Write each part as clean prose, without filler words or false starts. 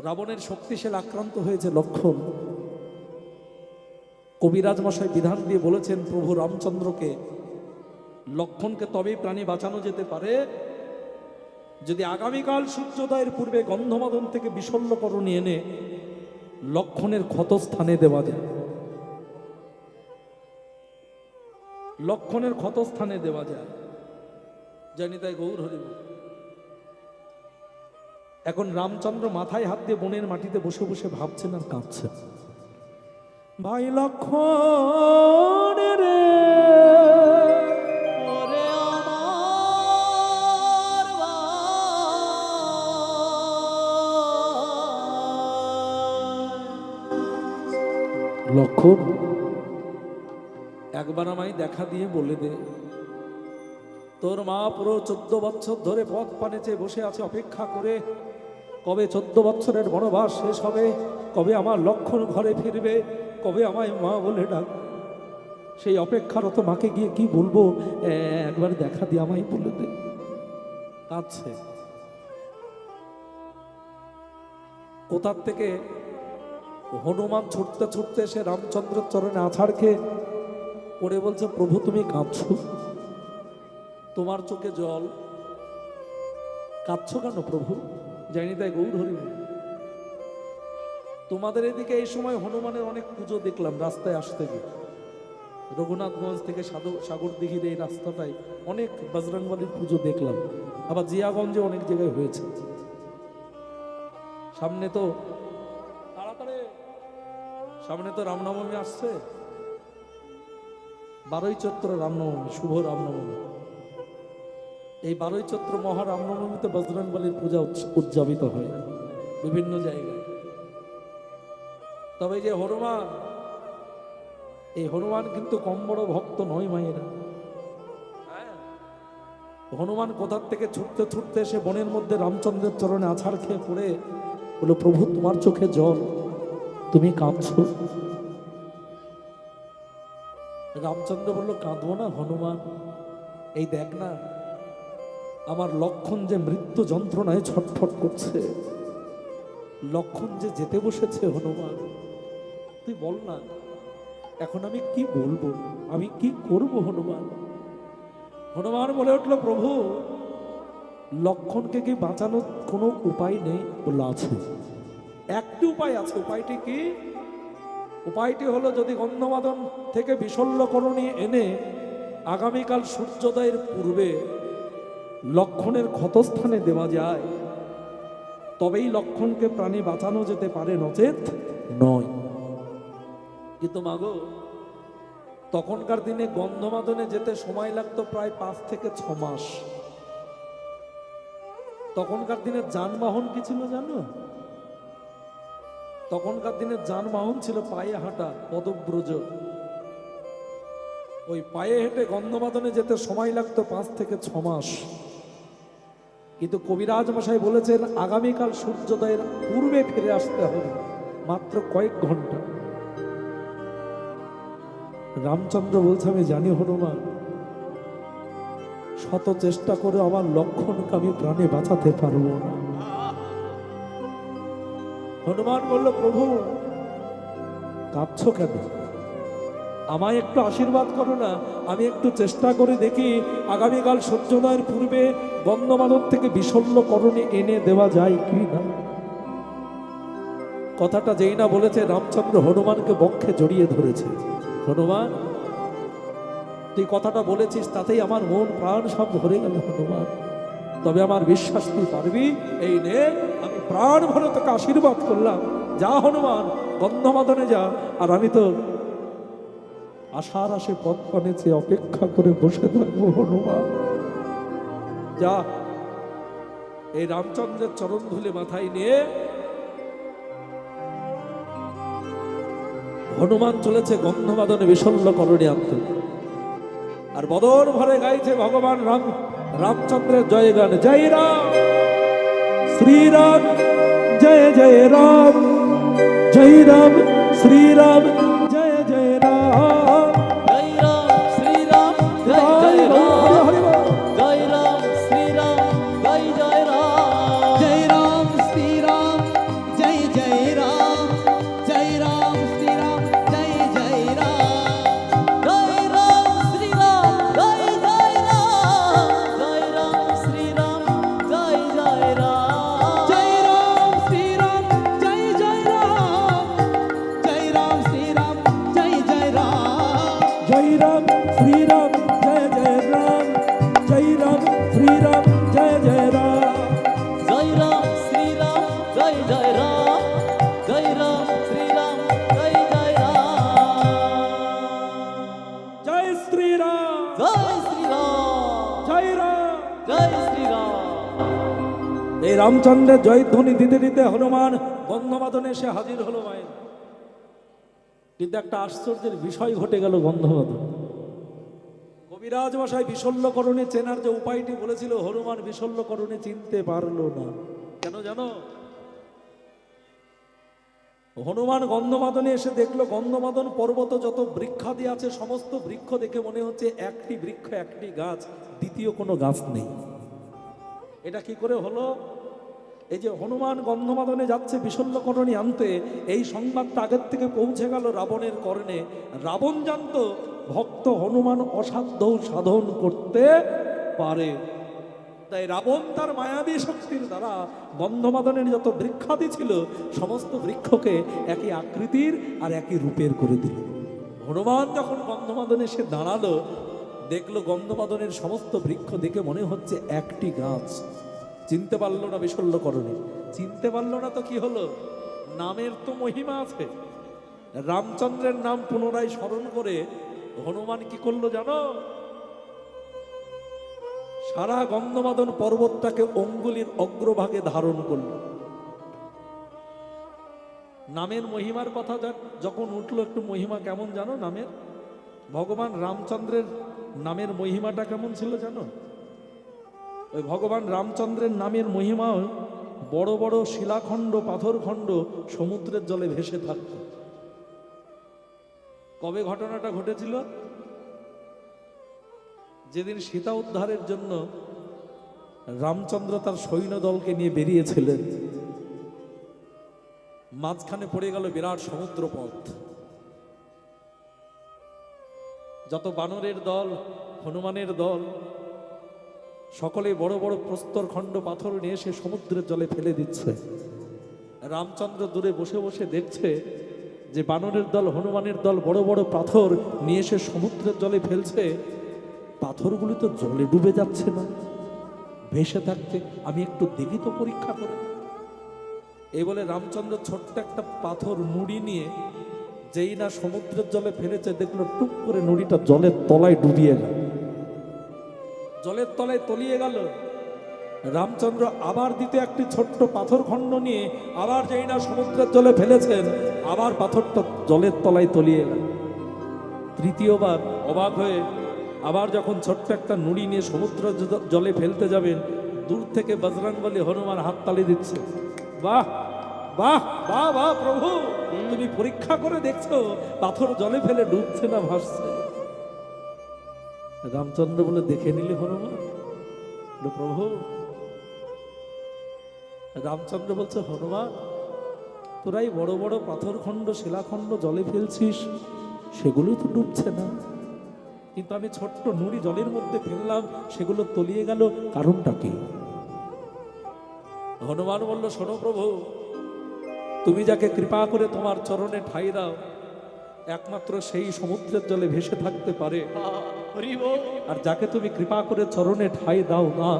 রাবণের শক্তিশালী আক্রান্ত হয়েছে লক্ষণ। কবিরাজ মশাই বিধান দিয়ে বলেছেন প্রভু রামচন্দ্রকে, লক্ষণকে তবেই প্রাণী বাঁচানো যেতে পারে যদি আগামীকাল সূর্যোদয়ের পূর্বে গন্ধমাদন থেকে বিশল্যকরণী এনে লক্ষণের ক্ষতস্থানে দেওয়া যায়। লক্ষণের ক্ষতস্থানে দেওয়া যায়। জানি তাই গৌর হরি বল। এখন রামচন্দ্র মাথায় হাত দিয়ে বনের মাটিতে বসে বসে ভাবছেন আর কাঁদছেন, ভাই লক্ষণ রে, ওরে আমার লক্ষণ একবার আমায় দেখা দিয়ে বলে দে, তোর মা পুরো 14 বছর ধরে পথ পানে চেয়ে বসে আছে অপেক্ষা করে, কবে 14 বছরের বনবাস শেষ হবে, কবে আমার লক্ষণ ঘরে ফিরবে, কবে আমায় মা বলে ডাক। সেই অপেক্ষারত মাকে গিয়ে কি বলবো, একবার দেখা দিয়ে আমায় বলে দে। কাঁদছে। কোথার থেকে হনুমান ছুটতে ছুটতে এসে রামচন্দ্রের চরণে আছাড় খেয়ে পড়ে বলছে, প্রভু তুমি কাঁদছো, তোমার চোখে জল, কাঁদছো কেন প্রভু? জানি তাই গৌর হরি বল। তোমাদের এদিকে এই সময় হনুমানের অনেক পুজো দেখলাম রাস্তায় আসতে গিয়ে। রঘুনাথগঞ্জ থেকে সাগর দিঘির এই রাস্তাটায় অনেক বজরংবলীর পুজো দেখলাম, আবার জিয়াগঞ্জে অনেক জায়গায় হয়েছে। সামনে তো তাড়াতাড়ি সামনে তো রামনবমী আসছে, 12ই চৈত্র রামনবমী, শুভ রামনবমী। এই 12ই চৈত্র মহা রামনবমীতে বজরংবলীর পূজা উদযাপিত হয় বিভিন্ন জায়গায়। তবে যে হনুমান, এই হনুমান কিন্তু কম বড় ভক্ত নয় মায়েরা। হনুমান কোথার থেকে ছুটতে ছুটতে এসে বনের মধ্যে রামচন্দ্রের চরণে আছাড় খেয়ে পড়ে বলল, প্রভু তোমার চোখে জল, তুমি কাঁদছো। রামচন্দ্র বলল, কাঁদবো না হনুমান, এই দেখ না আমার লক্ষণ যে মৃত্যু যন্ত্রণায় ছটফট করছে, লক্ষণ যে যেতে বসেছে। হনুমান তুই বল না এখন আমি কি বলবো, আমি কি করব হনুমান? হনুমান বলে উঠল, প্রভু লক্ষণকে কি বাঁচানোর কোনো উপায় নেই? বলল, আছে, একটি উপায় আছে। উপায়টি কি? উপায়টি হলো যদি গন্ধমাদন থেকে বিশল্যকরণী এনে আগামীকাল সূর্যোদয়ের পূর্বে লক্ষণের ক্ষতস্থানে দেওয়া যায়, তবেই লক্ষণকে প্রাণী বাঁচানো যেতে পারে, নচেত নয়। কিন্তু মাগো, তখনকার দিনে গন্ধমাদনে যেতে সময় লাগতো প্রায় 5 থেকে 6 মাস। তখনকার দিনের যানবাহন কি ছিল জানো? তখনকার দিনের যানবাহন ছিল পায়ে হাঁটা, পদব্রজ। ওই পায়ে হেঁটে গন্ধমাদনে যেতে সময় লাগতো 5 থেকে 6 মাস। কিন্তু কবিরাজ মশাই বলেছেন আগামীকাল সূর্যোদয়ের পূর্বে ফিরে আসতে হবে, মাত্র কয়েক ঘন্টা। রামচন্দ্র বলছে, আমি জানি হনুমান, শত চেষ্টা করে আমার লক্ষণকে আমি প্রাণে বাঁচাতে পারবো না। হনুমান বলল, প্রভু কাঁদছো কেন? আমায় একটু আশীর্বাদ করো না, আমি একটু চেষ্টা করে দেখি আগামীকাল সূর্যোদয়ের পূর্বে গন্ধমাদন থেকে বিশল্যকরণী এনে দেওয়া যায় কি না। কথাটা যেই না বলেছে, রামচন্দ্র হনুমানকে বক্ষে জড়িয়ে ধরেছে। হনুমান তুই কথাটা বলেছিস, তাতেই আমার মন প্রাণ সব ভরে গেল হনুমান। তবে আমার বিশ্বাস তুই পারবি, এই নে আমি প্রাণ ভরে তোকে আশীর্বাদ করলাম। যা হনুমান, গন্ধমাদনে যা, আর আমি তো আশার আসে পথ পানে চেয়ে অপেক্ষা করে বসে থাকবো হনুমান। যা। এই রামচন্দ্রের চরণ ধুলে মাথায় নিয়ে হনুমান চলেছে গন্ধমাদনে বিশল্যকরণী আনতে। আর বদন ভরে গাইছে ভগবান রামচন্দ্রের জয়গান, জয় রাম শ্রীরাম, জয় জয় রাম, জয় রাম শ্রীরাম, জয় জয় রাম, জয় রাম শ্রীরাম, জয় জয় রাম, জয় রাম শ্রীরাম, জয় জয় রাম, जय राम श्री राम जय এই রামচন্দ্রের জয়ধ্বনি দিতে দিতে হনুমান গন্ধমাদনে এসে হাজির হলো মায়ের। কিন্তু একটা আশ্চর্যের বিষয় ঘটে গেল গন্ধমাদন। কবিরাজ মশাই বিশল্যকরণে চেনার যে উপায়টি বলেছিল, হনুমান বিশল্যকরণে চিনতে পারলো না। কেন জানো? হনুমান গন্ধমাদনে এসে দেখলো গন্ধমাদন পর্বত যত বৃক্ষাদি আছে সমস্ত বৃক্ষ দেখে মনে হচ্ছে একটি বৃক্ষ একটি গাছ, দ্বিতীয় কোনো গাছ নেই। এটা কি করে হলো? এই যে হনুমান গন্ধমাদনে যাচ্ছে বিশল্যকরণী আনতে, এই সংবাদটা আগের থেকে পৌঁছে গেল রাবণের কর্ণে। রাবণ জানতো ভক্ত হনুমান অসাধ্য সাধন করতে পারে, তাই রাবণ তার মায়াবী শক্তির দ্বারা গন্ধমাদনের যত বৃক্ষাদি ছিল সমস্ত বৃক্ষকে একই আকৃতির আর একই রূপের করে দিল। হনুমান যখন গন্ধমাদনে এসে দাঁড়ালো, দেখলো গন্ধমাদনের সমস্ত বৃক্ষ দেখে মনে হচ্ছে একটি গাছ। চিনতে পারলো না বিশল্যকরণী। চিনতে পারলো না তো কি হলো? নামের তো মহিমা আছে। রামচন্দ্রের নাম পুনরায় স্মরণ করে হনুমান কি করলো জানো? সারা গন্ধমাদন পর্বতটাকে অঙ্গুলির অগ্রভাগে ধারণ করল। নামের মহিমার কথা যখন উঠলো, একটু মহিমা কেমন জানো নামের? ভগবান রামচন্দ্রের নামের মহিমাটা কেমন ছিল জানো? ওই ভগবান রামচন্দ্রের নামের মহিমা বড় বড় শিলাখণ্ড পাথরখণ্ড সমুদ্রের জলে ভেসে থাকত। কবে ঘটনাটা ঘটেছিল? যেদিন সীতা উদ্ধারের জন্য রামচন্দ্র তার সৈন্যদলকে নিয়ে বেরিয়েছিলেন, মাঝখানে পড়ে গেল বিরাট সমুদ্রপথ। যত বানরের দল, হনুমানের দল, সকলে বড় বড় প্রস্তরখণ্ড পাথর নিয়ে এসে সমুদ্রের জলে ফেলে দিচ্ছে। রামচন্দ্র দূরে বসে বসে দেখছে যে বানরের দল হনুমানের দল বড় বড় পাথর নিয়ে এসে সমুদ্রের জলে ফেলছে। পাথরগুলি তো জলে ডুবে যাচ্ছে না, ভেসে থাকছে। আমি একটু দেখি তো পরীক্ষা করে। এই বলে রামচন্দ্র ছোট্ট একটা পাথর নুড়ি নিয়ে যেই না সমুদ্রের জলে ফেলেছে, দেখলো টুক করে নুড়িটা জলের তলায় ডুবিয়ে গেল। জলের তলায় তলিয়ে গেল। রামচন্দ্র আবার দ্বিতীয় একটি ছোট্ট পাথর খণ্ড নিয়ে আবার যেই না সমুদ্রের জলে ফেলেছেন, আবার পাথরটা জলের তলায় তলিয়ে গেল। তৃতীয়বার অবাক হয়ে আবার যখন ছোট্ট একটা নুড়ি নিয়ে সমুদ্র জলে ফেলতে যাবেন, দূর থেকে বজরংবলী হনুমান হাততালি দিচ্ছে। বাহ বাহ বাহ বাহ প্রভু, তুমি পরীক্ষা করে দেখছো পাথর জলে ফেলে ডুবছে না ভাসছে। রামচন্দ্র বলে, দেখে নিলে হনুমান? প্রভু। রামচন্দ্র বলছে, হনুমান তোরাই বড় বড় পাথরখণ্ড শিলাখণ্ড জলে ফেলছিস, সেগুলো তো ডুবছে না, কিন্তু আমি ছোট্ট নুড়ি জলের মধ্যে ফেললাম, সেগুলো তলিয়ে গেল, কারণটা কি? হনুমান বলল, শোনো প্রভু, তুমি যাকে কৃপা করে তোমার চরণে ঠাই দাও, একমাত্র সেই সমুদ্রের জলে ভেসে থাকতে পারে। আর যাকে তুমি কৃপা করে চরণে ঠাই দাও না,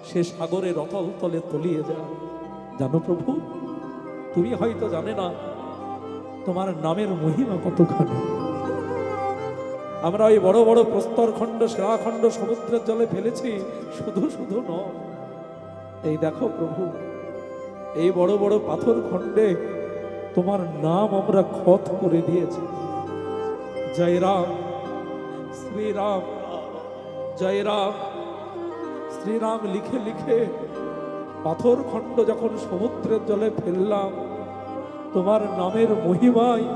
সে সাগরের অতল তলে তলিয়ে যায়। জানো প্রভু, তুমি হয়তো জানে না তোমার নামের মহিমা কতখানি। আমরা ওই বড় বড় প্রস্তরখণ্ড শিলাখণ্ড সমুদ্রের জলে ফেলেছি, শুধু শুধু নয়, এই দেখো প্রভু, এই বড় বড় পাথর খণ্ডে তোমার নাম আমরা ক্ষত করে দিয়েছি। জয় রাম শ্রীরাম, জয় রাম শ্রীরাম লিখে লিখে পাথর খণ্ড যখন সমুদ্রের জলে ফেললাম, তোমার নামের মহিমায়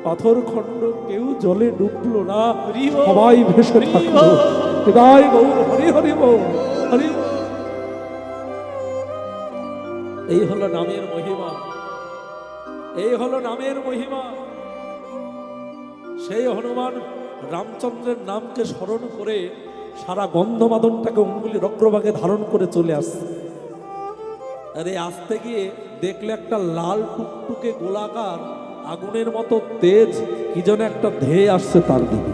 পাথর খণ্ড কেউ জলে ডুবলো না, সবাই ভেসে থাকলো। হৃদয় গৌর হরি হরি বল, হরি। এই হলো নামের মহিমা, এই হলো নামের মহিমা। সেই হনুমান রামচন্দ্রের নামকে স্মরণ করে সারা গন্ধমাদনটাকে অঙ্গুলির অগ্রভাগে ধারণ করে চলে আসছে। আরে আসতে গিয়ে দেখলে একটা লাল টুকটুকে গোলাকার আগুনের মতো তেজ কি যেন একটা ধেয়ে আসছে তার দিকে।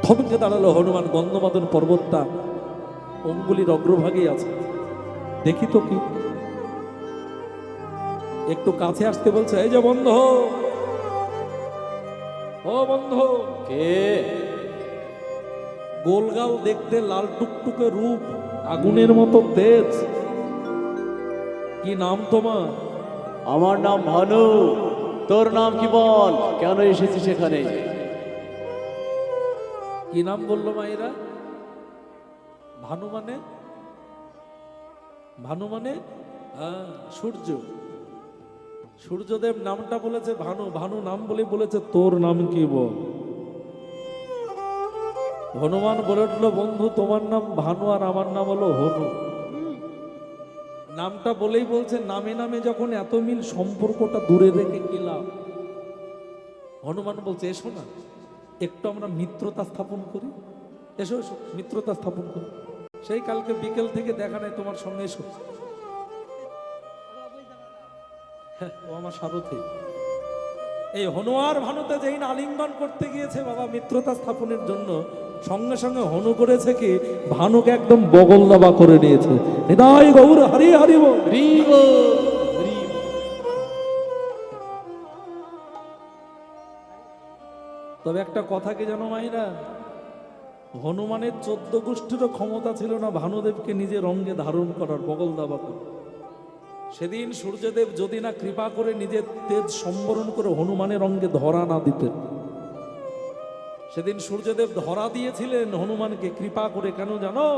থমকে দাঁড়ালো হনুমান। গন্ধমাদন পর্বতটা অঙ্গুলির অগ্রভাগেই আছে, দেখি তো কি। একটু কাছে আসতে বলছে, এই যে বন্ধু, ও বন্ধু। কে? গোলগাল দেখতে, লাল টুকটুকে রূপ, আগুনের মতো তেজ। কি নাম তোমার? আমার নাম ভানু। তোর নাম কি বল? কেন এসেছিস এখানে? কি নাম বললো মায়েরা? ভানু মানে? ভানু মানে সূর্য। সূর্যদেব নামটা বলেছে ভানু। ভানু নাম বলে বলেছে তোর নাম কি বল? হনুমান বলে উঠলো, বন্ধু তোমার নাম ভানু আর আমার নাম হলো হনু। নামটা বলেই বলছে নামে নামে যখন এত মিল, সম্পর্কটা দূরে রেখে গেলাম। হনুমান বলছে এসো না, একটু আমরা মিত্রতা স্থাপন করি। এসো এসো, মিত্রতা স্থাপন করি। সেই কালকে বিকেল থেকে দেখা নেই তোমার সঙ্গে, এসো। হ্যাঁ, ও আমার সারথি। এই হনু আর ভানুতে যেই না আলিঙ্গন করতে গিয়েছে বাবা মিত্রতা স্থাপনের জন্য, সঙ্গে সঙ্গে হনু করেছে কি, ভানুকে একদম বগল দাবা করে নিয়েছে। নিতাই গৌর হরি হরি বল। হরিব হরিব। তবে একটা কথা কি জানো মাইরা, হনুমানের 14 গোষ্ঠীরও ক্ষমতা ছিল না ভানুদেবকে নিজের অঙ্গে ধারণ করার, বগল দাবা করে। সেদিন সূর্যদেব যদি না কৃপা করে নিজের তেজ সম্বরণ করে হনুমানের অঙ্গে ধরা না দিতেন। সেদিন সূর্যদেব ধরা দিয়েছিলেন হনুমানকে কৃপা করে, কেন জানো?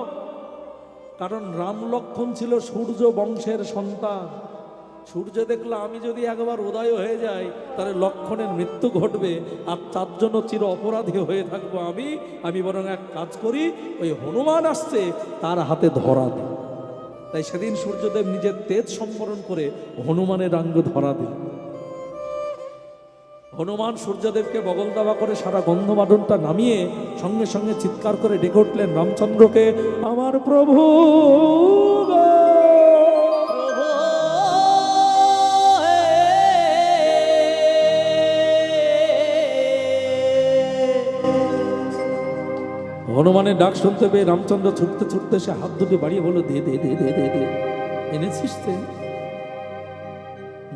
কারণ রাম লক্ষ্মণ ছিল সূর্য বংশের সন্তান। সূর্য দেখলো আমি যদি একবার উদয় হয়ে যাই তাহলে লক্ষণের মৃত্যু ঘটবে, আর তার জন্য চির অপরাধী হয়ে থাকবো আমি বরং এক কাজ করি, ওই হনুমান আসছে তার হাতে ধরা দিই। তাই সেদিন সূর্যদেব নিজের তেজ সম্বরণ করে হনুমানের অঙ্গ ধরা দিল। হনুমান সূর্যদেবকে বগল দাবা করে সারা গন্ধমাদনটা নামিয়ে সঙ্গে সঙ্গে চিৎকার করে ডেকে উঠলেন রামচন্দ্রকে, আমার প্রভু গো। হনুমানের ডাক শুনতে পেয়ে রামচন্দ্র ছুটতে ছুটতে সে হাত দুটি বাড়িয়ে বলল, দে দে দে দে দে দে, এনেছিস তে?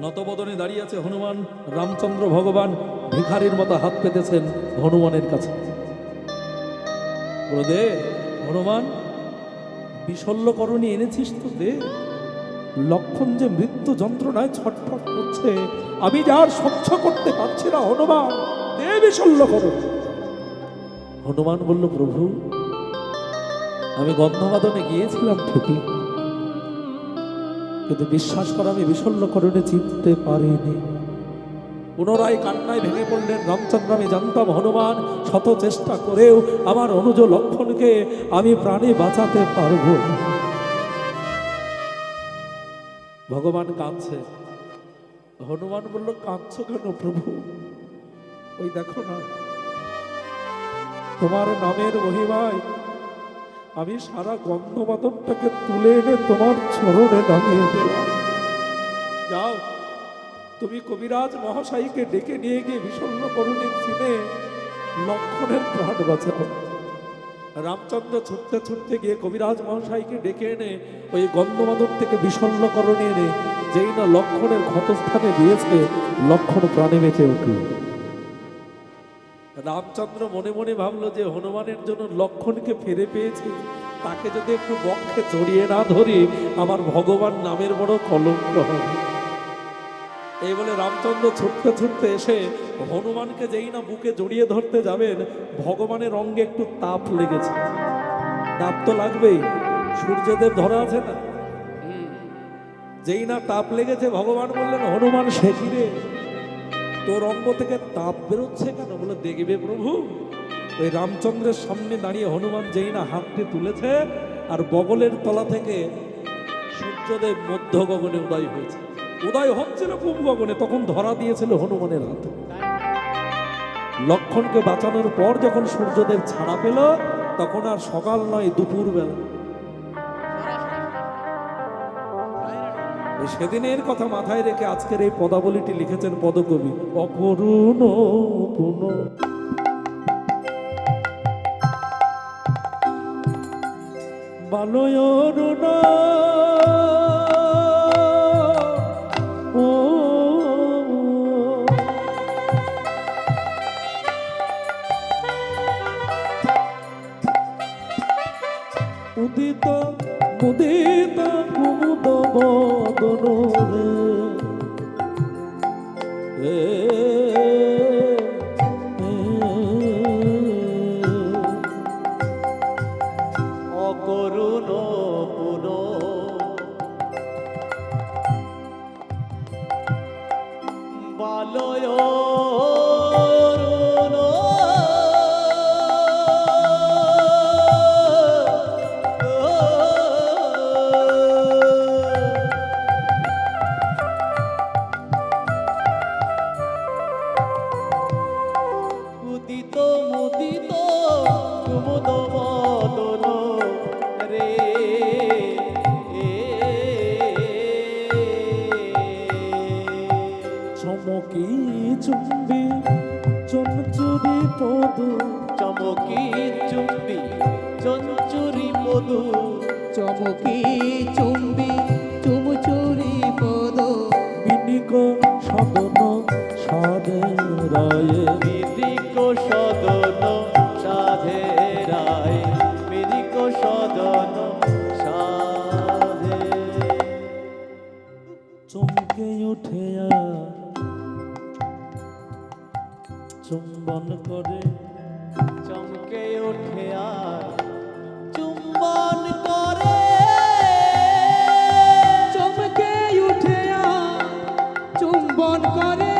নতবদনে দাঁড়িয়ে আছে হনুমান। রামচন্দ্র ভগবান ভিখারির মতো হাত পেতেছেন হনুমানের কাছে। বলো, দে হনুমান, বিশল্যকরণী এনেছিস তো দে। লক্ষণ যে মৃত্যু যন্ত্রণায় ছটফট করছে, আমি যার সহ্য করতে পারছি না, হনুমান দে বিশল্যকরণী। হনুমান বলল, প্রভু আমি গন্ধমাদনে গিয়েছিলাম ঠিকই, কিন্তু বিশ্বাস করা আমি বিশল্যকরণে চিনতে পারিনি। পুনরায় কান্নায় ভেঙে পড়লেন রামচন্দ্র। আমি জানতাম হনুমান শত চেষ্টা করেও আমার অনুজ লক্ষণকে আমি প্রাণে বাঁচাতে পারব। ভগবান কাঁদছে। হনুমান বলল, কাঁদছো কেন প্রভু? ওই দেখো না, তোমার নামের মহিমায় আমি সারা গন্ধমাদনটাকে তুলে এনে তোমার চরণে নামিয়ে দিলাম। যাও, তুমি কবিরাজ মহাশয়কে ডেকে নিয়ে গিয়ে বিষণ্ণকরণীর চিনে লক্ষণের প্রাণ বাঁচাও। রামচন্দ্র ছুটতে ছুটতে গিয়ে কবিরাজ মহাশয়কে ডেকে এনে ওই গন্ধমাদন থেকে বিষণ্ণকরণী এনে যেই না লক্ষণের ক্ষতস্থানে দিয়েছে, লক্ষণ প্রাণে বেঁচে উঠল। রামচন্দ্র মনে মনে ভাবলো যে হনুমানের জন্য লক্ষণকে ফিরে পেয়েছি, তাকে যদি একটু বক্ষে জড়িয়ে না ধরি আমার ভগবান নামের বড় কলঙ্ক হবে। এই বলে রামচন্দ্র ছুটতে ছুটতে এসে হনুমানকে যেই না বুকে জড়িয়ে ধরতে যাবেন, ভগবানের অঙ্গে একটু তাপ লেগেছে। তাপ তো লাগবেই, সূর্যদেব ধরা আছে না। যেই না তাপ লেগেছে, ভগবান বললেন, হনুমান সে কি রে, তোর অঙ্গ থেকে তাপ বেরোচ্ছে কেন? বলে, দেখবে প্রভু। ওই রামচন্দ্রের সামনে দাঁড়িয়ে হনুমান যেই না হাতটি তুলেছে, আর বগলের তলা থেকে সূর্যদেব মধ্য গগনে উদয় হয়েছে। উদয় হচ্ছিল পূব গগনে, তখন ধরা দিয়েছিল হনুমানের হাতে। লক্ষণকে বাঁচানোর পর যখন সূর্যদেব ছাড়া পেল, তখন আর সকাল নয়, দুপুর বেলা। সেদিনের কথা মাথায় রেখে আজকের এই পদাবলীটি লিখেছেন পদকবি। অকরুণ পুন বালয়রুণ উদিত পিতা কুমুদ বদন রে অকরুণ পুন বালয় উদিত মুদিত কুমুদ বদন রে চমকি চুম্বি চঞ্চুরি পদ চমকি চুম্বি চঞ্চুরি মধু চমকি চুম্বি চুমচুরি পদ বিনিক সদন সাধে রায়ে মিরিক সদন সাধে রায় মিরিক সদন সাধে চমকে উঠেয়া চুম্বন করে চমকে ওঠে আর চুম্বন করে চমকে উঠে চুম্বন করে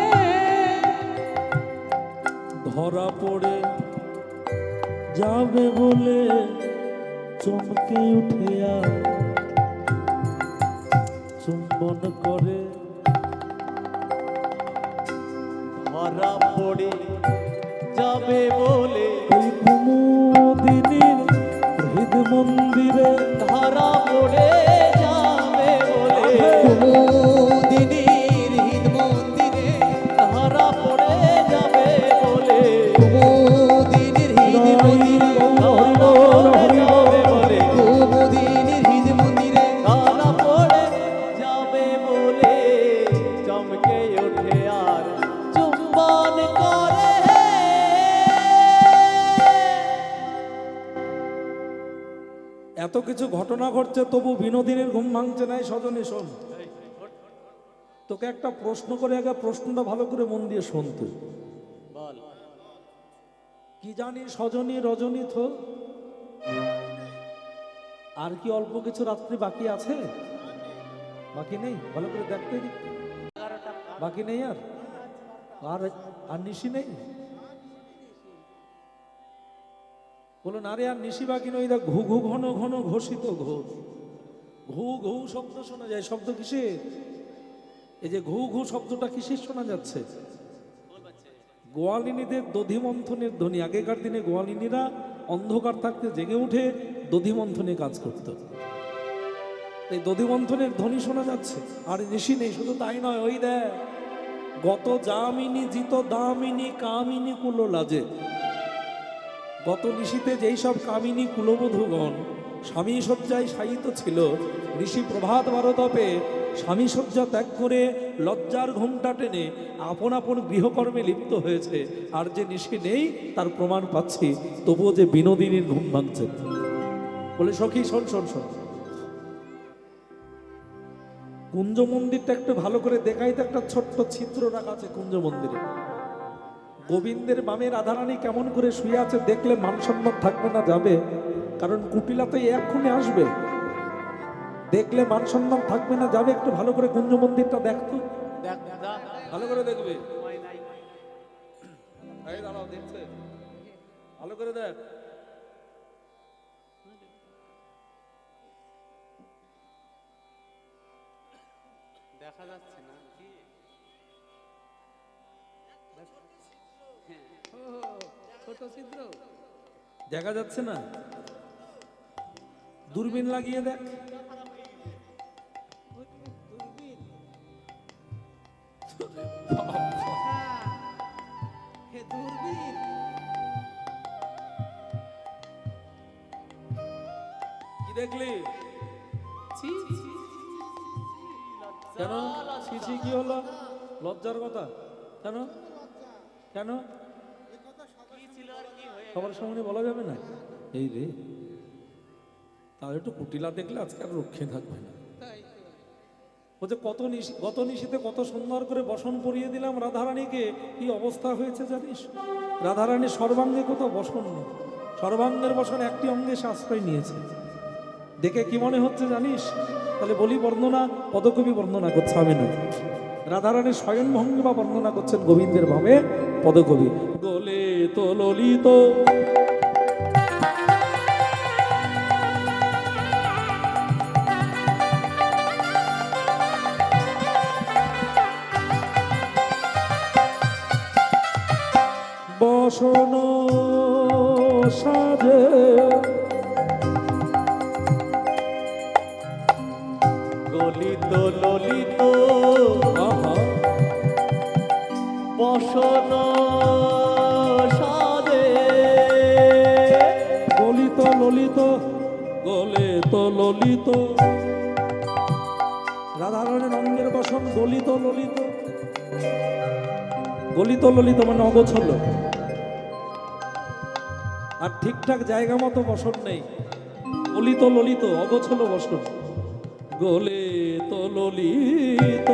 ধরা পড়ে যাবে বলে চমকে উঠেয়া চুম্বন করে ধরা পড়ে যাবে বলে ওই কুমুদিনীর হৃদ মন্দিরে ধরা পড়ে যাবে বলে কুমুদিনীর হৃদ মন্দিরে ধরা পড়ে যাবে বলে কুমুদিনীর হৃদ মন্দিরে ধরা পড়ে যাবে বলে কুমুদিনীর হৃদ মন্দিরে ধরা পড়ে যাবে বলে চমকে ওঠে আর চুম্বন করে এত কিছু ঘটনা ঘটছে তবু বিনোদিনীর ঘুম ভাঙছে নাই। সজনী শোন, তোকে একটা প্রশ্ন করে আগে প্রশ্নটা ভালো করে মন দিয়ে শুনতে। বল কি জানি সজনী রজনী তো আর কি অল্প কিছু রাত্রি বাকি আছে? বাকি নেই? ভালো করে দেখতে দিক, বাকি নেই আর আর আর নিশি নেই? বলো না রে আর নিশি বাকি নই। দেখ ঘু ঘু ঘন ঘন ঘোষিত ঘো ঘু ঘু শব্দ শোনা যায়। শব্দ কিসের? এই যে ঘু ঘু শব্দটা কিসের শোনা যাচ্ছে? গোয়ালিনীদের দধি মন্থনের ধ্বনি। আগেকার দিনে গোয়ালিনীরা অন্ধকার থাকতে জেগে উঠে দধি মন্থনে কাজ করত। এই দধি মন্থনের ধ্বনি শোনা যাচ্ছে। আর নিশি নেই। শুধু তাই নয়, ওই দেখ গত জামিনী জিত দামিনী কামিনী কুলো লাজে। গত নিশিতে যেই সব কামিনী কুলবধূগণ স্বামী শয্যায় শায়িত ছিল, ঋষি প্রভাত বারতপে স্বামী শয্যা ত্যাগ করে লজ্জার ঘোমটা টেনে আপন আপন গৃহকর্মে লিপ্ত হয়েছে। আর যে নিশি নেই তার প্রমাণ পাচ্ছি, তবুও যে বিনোদিনীর ঘুম ভাঙছে। বলে সখী শোন শোন শোন, কুঞ্জ মন্দিরটা একটু ভালো করে দেখাই তো। একটা ছোট্ট ছিদ্র রাখা আছে কুঞ্জ মন্দিরে। গোবিন্দের বামে রাধারানী কেমন করে শুয়ে আছে দেখলে মান সম্মান থাকবে না? যাবে, কারণ কুটিলাতে এক্ষুনি আসবে। দেখলে মান সম্মান থাকবে না? যাবে। একটু ভালো করে কুঞ্জ মন্দিরটা দেখতো, দেখ যা ভালো করে দেখবে। সময় নাই এই দাঁড়াও, দেখছে, ভালো করে দেখ। দেখা যাচ্ছে না কি ছোট ছিদ্র দেখা যাচ্ছে না? দূরবীন লাগিয়ে দেখ। দূরবীন কি দেখলি? ছি কেন ছি ছি? কি হলো? লজ্জার কথা কেন? কেন সবার সামনে বলা যাবে না? এই রে, তাহলে একটু কুটিলা দেখলে আজকে আর রক্ষে থাকবে না। তাই তো। বলছে গত নিশীতে কত সুন্দর করে বসন পরিয়ে দিলাম রাধারানীকে, কি অবস্থা হয়েছে জানিস? রাধারানীর সর্বাঙ্গে কত বসন নেই, সর্বাঙ্গের বসন একটি অঙ্গে সে আশ্রয় নিয়েছে। দেখে কি মনে হচ্ছে জানিস? তাহলে বলি বর্ণনা, পদকবি বর্ণনা করছে, আমি নয়। রাধারানীর শয়ন ভঙ্গিমা বর্ণনা করছেন গোবিন্দের ভাবে পদকবি। গোলে তো ললিত বসন সাজে, গলিত ললিত আহা, বসন সাজে, গলিত ললিত, গলে তো ললিত। রাধারণের অঙ্গের বসন গলিত ললিত। গলিত ললিত মানে অগোছল, আর ঠিকঠাক জায়গা মতো বসন নেই। গলিত ললিত, অগোছল বসন। গলে তো ললিত,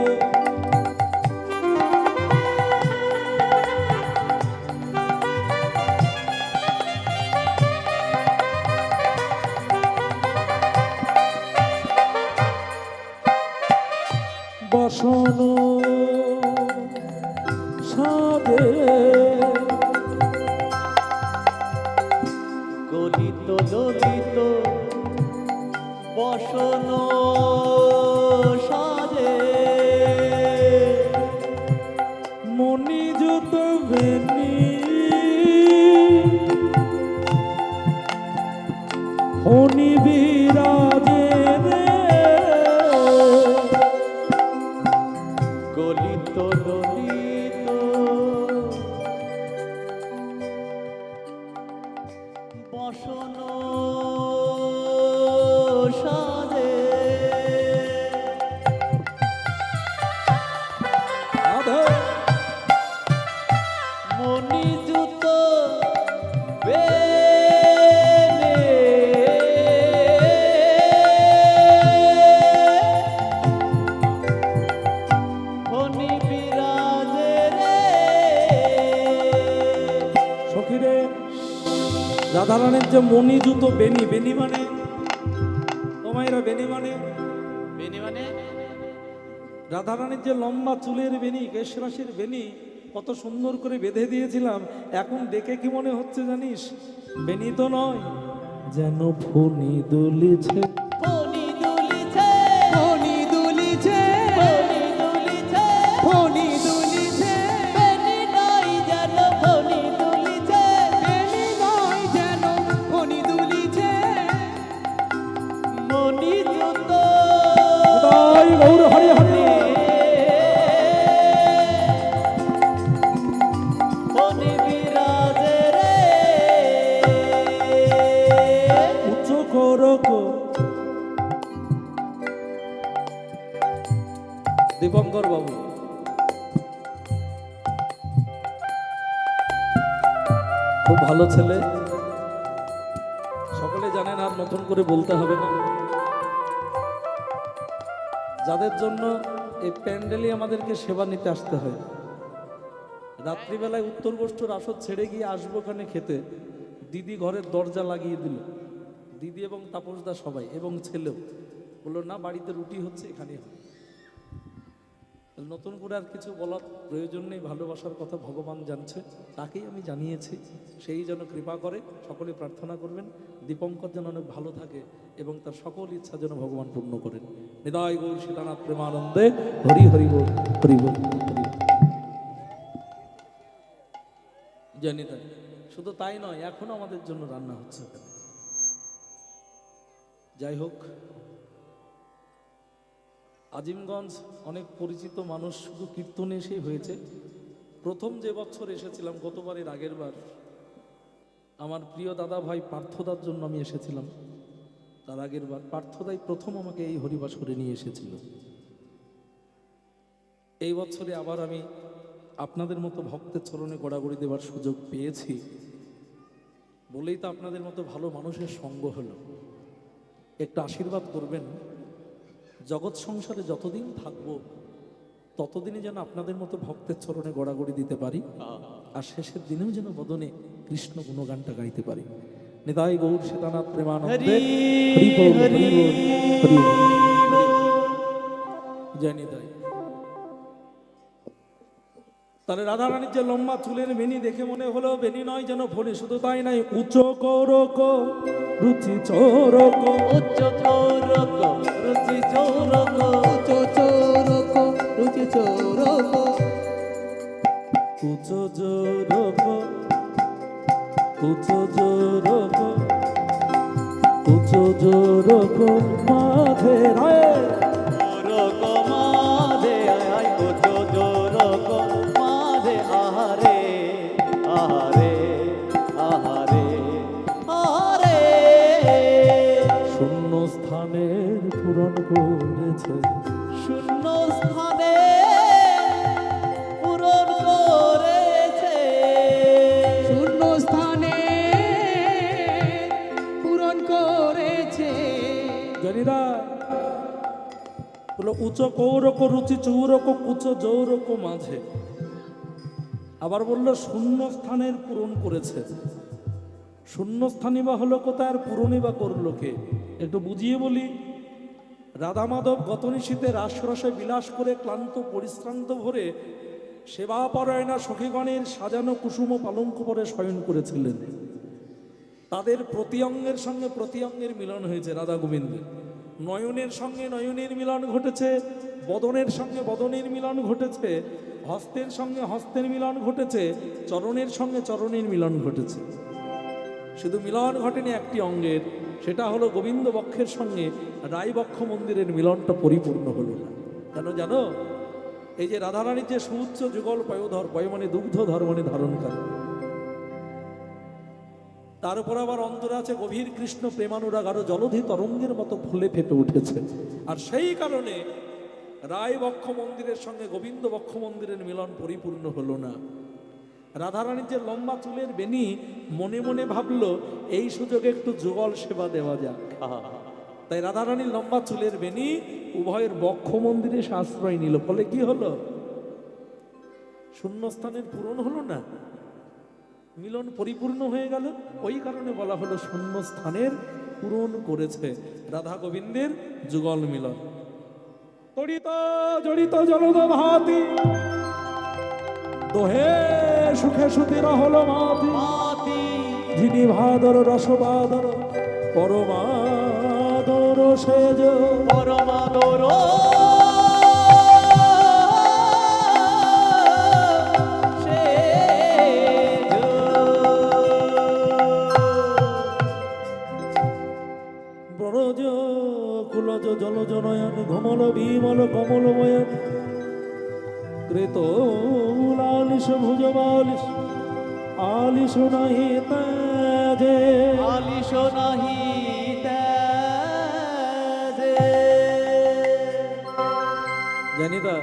বসন সাজে, গলিত ললিত বসন সাজে, মণিযুত বেনি ফণি বিরাজে রে, গলিত ললিত বসন সাজে, রাধে মণিযুত বেনে, ফণি বিরাজে রে, সখীরে রাধারানীর যে মণিযুত বেনি, বেনি মানে তোমায়রা বেনি মানে বেনি মানে রাধারানীর যে লম্বা চুলের বেনি, কেশরাশির বেনি কত সুন্দর করে বেঁধে দিয়েছিলাম, এখন দেখে কি মনে হচ্ছে জানিস? বেনি তো নয়, যেন ফণি দুলিছে। ফণি দুলিছে, ফণি দুলিছে, ফণি দুলিছে, ফণি দুলিছে, বেনি নাই যেন ফণি দুলিছে, বেনি নয় যেন ফণি দুলিছে। মণিযুত তাই গৌর হরি হরি। ফণি বিরাজে রে, উচ্চ করক দীপঙ্কর বাবু, খুব ভালো ছেলে, সকলে জানেন, আর নতুন করে বলতে হবে না। যাদের জন্য এই প্যান্ডেলে আমাদেরকে সেবা নিতে আসতে হয়, রাত্রিবেলায় উত্তর গোষ্ঠীর আসর ছেড়ে গিয়ে আসবো ওখানে খেতে, দিদি ঘরের দরজা লাগিয়ে দিল, দিদি এবং তাপসদা সবাই এবং ছেলেও বললো না, বাড়িতে রুটি হচ্ছে, এখানেই হবে। নতুন করে আর কিছু বলার প্রয়োজন নেই, ভালোবাসার কথা ভগবান জানছে, তাকেই আমি জানিয়েছি, সেই যেন কৃপা করে। সকলে প্রার্থনা করবেন দীপঙ্কর যেন অনেক ভালো থাকে এবং তার সকল ইচ্ছা যেন ভগবান পূর্ণ করেন। নিতাই গৌর সীতানাথ প্রেমানন্দে হরি হরি বল, হরি বল, হরি বল। জানি তাই, শুধু তাই নয়, এখনো আমাদের জন্য রান্না হচ্ছে ওখানে। যাই হোক, আজিমগঞ্জ অনেক পরিচিত মানুষ শুধু কীর্তনে এসেই হয়েছে। প্রথম যে বছর এসেছিলাম, গতবারের আগের বার, আমার প্রিয় দাদা ভাই পার্থদার জন্য আমি এসেছিলাম। তার আগের বার পার্থদাই প্রথম আমাকে এই হরিবাসরে নিয়ে এসেছিল। এই বছরে আবার আমি আপনাদের মতো ভক্তের চরণে গড়াগড়ি দেওয়ার সুযোগ পেয়েছি বলেই তো আপনাদের মতো ভালো মানুষের সঙ্গ হলো। একটু আশীর্বাদ করবেন। জগৎ সংসারে যতদিন থাকবো ততদিনে যেন আপনাদের মতো ভক্তের চরণে গড়াগড়ি দিতে পারি, আর শেষের দিনেও যেন বদনে কৃষ্ণ গুণগানটা গাইতে পারি। নিতাই গৌর সীতানাথ প্রেমানন্দে হরি বল, হরি বল, হরি বল। জয় নিতাই। তাহলে রাধারানীর যে লম্বা চুলের বেনি দেখে মনে হলো বেনি নয় যেন ফণি, শুধু তাই নাই, উচ্চ কৌরক রুচি চৌরক, উচ্চ চৌরক রুচি চৌরক, চোরক রুচি চোরক, উচ্চ জোরক, উচ্চ জোরক, উচ্চ জোরক মাঝে রায়, চৌরক মাঝে আয়, উচ্চ চৌরক মাঝে আহারে আহারে আহারে আহারে। শূন্য স্থানের পূরণ করেছে, শূন্য স্থানে পূরণ করেছে, শূন্য স্থানে পূরণ করেছে। জানিরা বলো উচ্চ কৌরক রুচি চৌরক কুচ জৌরক মাঝে, আবার বললো শূন্য স্থানের পূরণ করেছে। শূন্য স্থানই বা হলো কোথায়, আর পূরণই বা করলো কে? একটু বুঝিয়ে বলি। রাধা মাধব গতনিশীতে রাসরসে বিলাস করে ক্লান্ত পরিশ্রান্ত ভরে সেবা পরায়ণা সখীগণের সাজানো কুসুম পালঙ্ক পরে শয়ন করেছিলেন। তাদের প্রতি অঙ্গের সঙ্গে প্রতি অঙ্গের মিলন হয়েছে রাধা গোবিন্দের। নয়নের সঙ্গে নয়নের মিলন ঘটেছে, বদনের সঙ্গে বদনের মিলন ঘটেছে, হস্তের সঙ্গে হস্তের মিলন ঘটেছে, চরণের সঙ্গে চরণের মিলন ঘটেছে। শুধু মিলন ঘটেনি একটি অঙ্গের, সেটা হলো গোবিন্দ বক্ষের সঙ্গে রায়বক্ষ মন্দিরের মিলনটা পরিপূর্ণ হলো না। কেন জানো? এই যে রাধারানীর যে সুউচ্চ যুগল পয়োধর, পয় মানে দুগ্ধধর মানে ধারণকারী, তার উপর আবার অন্তরে আছে গভীর কৃষ্ণ প্রেমানুরাগ, আরো জলধি তরঙ্গের মতো ফুলে ফেপে উঠেছে। আর সেই কারণে রায় বক্ষ মন্দিরের সঙ্গে গোবিন্দ বক্ষ মন্দিরের মিলন পরিপূর্ণ হলো না। রাধারানীর যে লম্বা চুলের বেনি মনে মনে ভাবলো এই সুযোগে একটু যুগল সেবা দেওয়া যাক। তাই রাধারানীর লম্বা চুলের বেনি উভয়ের বক্ষ মন্দিরে সে আশ্রয় নিল। ফলে কি হলো? শূন্যস্থানের পূরণ হলো না, মিলন পরিপূর্ণ হয়ে গেল। ওই কারণে বলা হলো শূন্য স্থানের পূরণ করেছে রাধা গোবিন্দের যুগল মিলন। তড়িত জড়িত জলদ ভাতি, দোহে সুখে সুতির হলো মাতি, মাতি যিনি ভাদর রসবাদর পরমাদর সেজ, পরমাদর ব্রজ কুলজ জলজ নয়ন ঘমল বিমল কমলময়ন, কৃত লালিশ ভুজ বালিশ আলিশ নাহি তাজে, আলিশ নাহি ত্যাজে। জানি তা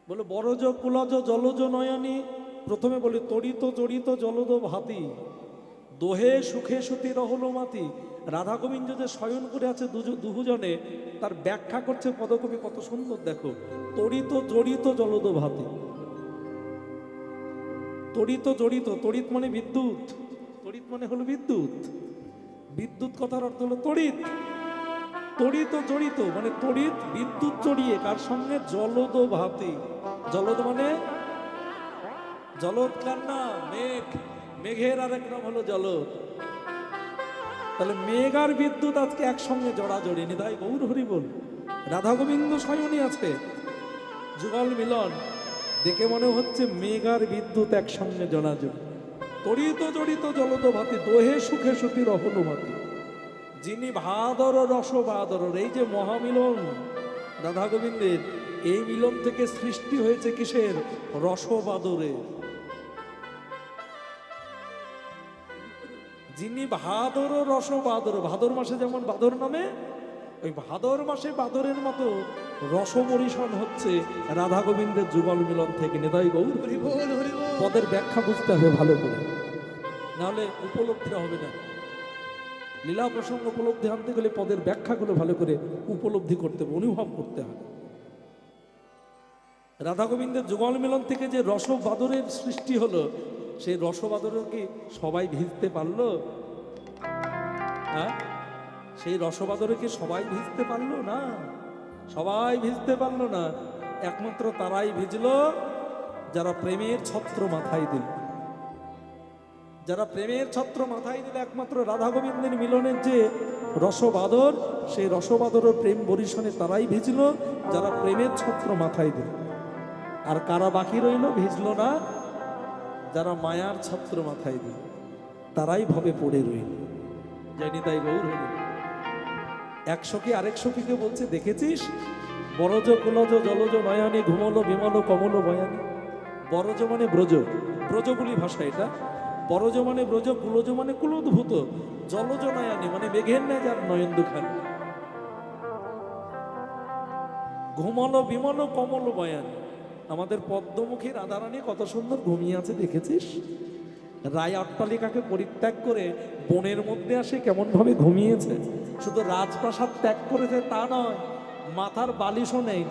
বলে বরজ কুলজ জলজ নয়নী, প্রথমে বলি তড়িত জড়িত জলদ ভাতি, দোহে সুখে সুতি রহল মাতি। রাধা গোবিন্দ যে শয়ন করে আছে দুজনে, তার ব্যাখ্যা করছে পদকবি কত সুন্দর। দেখো, তড়িত জড়িত জলদ ভাতি, তড়িত জড়িত, তড়িৎ মানে বিদ্যুৎ, তড়িৎ মানে হলো বিদ্যুৎ, বিদ্যুৎ কথার অর্থ হলো তড়িৎ। তড়িত জড়িত মানে তড়িৎ বিদ্যুৎ জড়িয়ে কার সঙ্গে? জলদ ভাতি। জলদ মানে জলদ কার না? মেঘ, মেঘের আরেক নাম হলো জলদ। তাহলে মেঘ আর বিদ্যুৎ আজকে একসঙ্গে জড়াজড়ি। নিতাই গৌর হরি বল। রাধা গোবিন্দ শয়নী আছে, যুগল মিলন দেখে মনে হচ্ছে মেঘ আর বিদ্যুৎ একসঙ্গে জড়াজড়ি। তড়িত জড়িত জলদ ভাতি, দোহে সুখে সুতি রহল ভাতি, যিনি ভাদর রস বাদর। এই যে মহামিলন রাধা গোবিন্দের, এই মিলন থেকে সৃষ্টি হয়েছে কিসের? রসবাদরের। যিনি ভাদর রস বাদর, ভাদর মাসে যেমন বাদর নামে, ওই ভাদর মাসে বাদরের মতো রসমরিষণ হচ্ছে রাধা গোবিন্দের যুগল মিলন থেকে। নিতাই গৌর হরি বল। হরি বল, হরি বল। পদের ব্যাখ্যা বুঝতে হবে ভালো করে, নাহলে উপলব্ধিটা হবে না। লীলা প্রসঙ্গ উপলব্ধি আনতে গেলে পদের ব্যাখ্যাগুলো ভালো করে উপলব্ধি করতে হবে, অনুভব করতে হবে। রাধা গোবিন্দের যুগল মিলন থেকে যে রসবাদরের সৃষ্টি হলো, সেই রসবাদরের কি সবাই ভিজতে পারলো? হ্যাঁ, সেই রসবাদরে কি সবাই ভিজতে পারলো না? সবাই ভিজতে পারলো না। একমাত্র তারাই ভিজলো যারা প্রেমের ছত্র মাথায় দিল। যারা প্রেমের ছত্র মাথায় দিল, একমাত্র রাধা গোবিন্দের মিলনের যে রসবাদর, সেই রসবাদর প্রেম বরিশনে তারাই ভিজল যারা প্রেমের ছত্র মাথায় দিল। আর কারা বাকি রইল ভিজল না? যারা মায়ার ছত্র মাথায় দিল, তারাই ভবে পড়ে রইল। জানি তাই গৌর হইল। এক সখী আরেক সখীকে বলছে, দেখেছিস বরজ কুলজ জলজ নয়নে ঘুমলো বিমল কমল বয়ানে। বরজ মানে ব্রজ, ব্রজ বলি ভাষা এটা। বরজ মানে ব্রজ, কুলজ মানে কুলোদ্ভূত, জলজ নয়নে মানে মেঘের ন্যায় যার নয়ন দুখানি, ঘুমল বিমল কমল বয়ানে। আমাদের পদ্মমুখী রাধারানী কত সুন্দর ঘুমিয়ে আছে দেখেছিস? রায় অট্টালিকাকে পরিত্যাগ করে বনের মধ্যে আসে কেমন ভাবে ঘুমিয়েছে। শুধু রাজপ্রাসাদ ত্যাগ করেছে তা নয়, মাথার বালিশও নেই।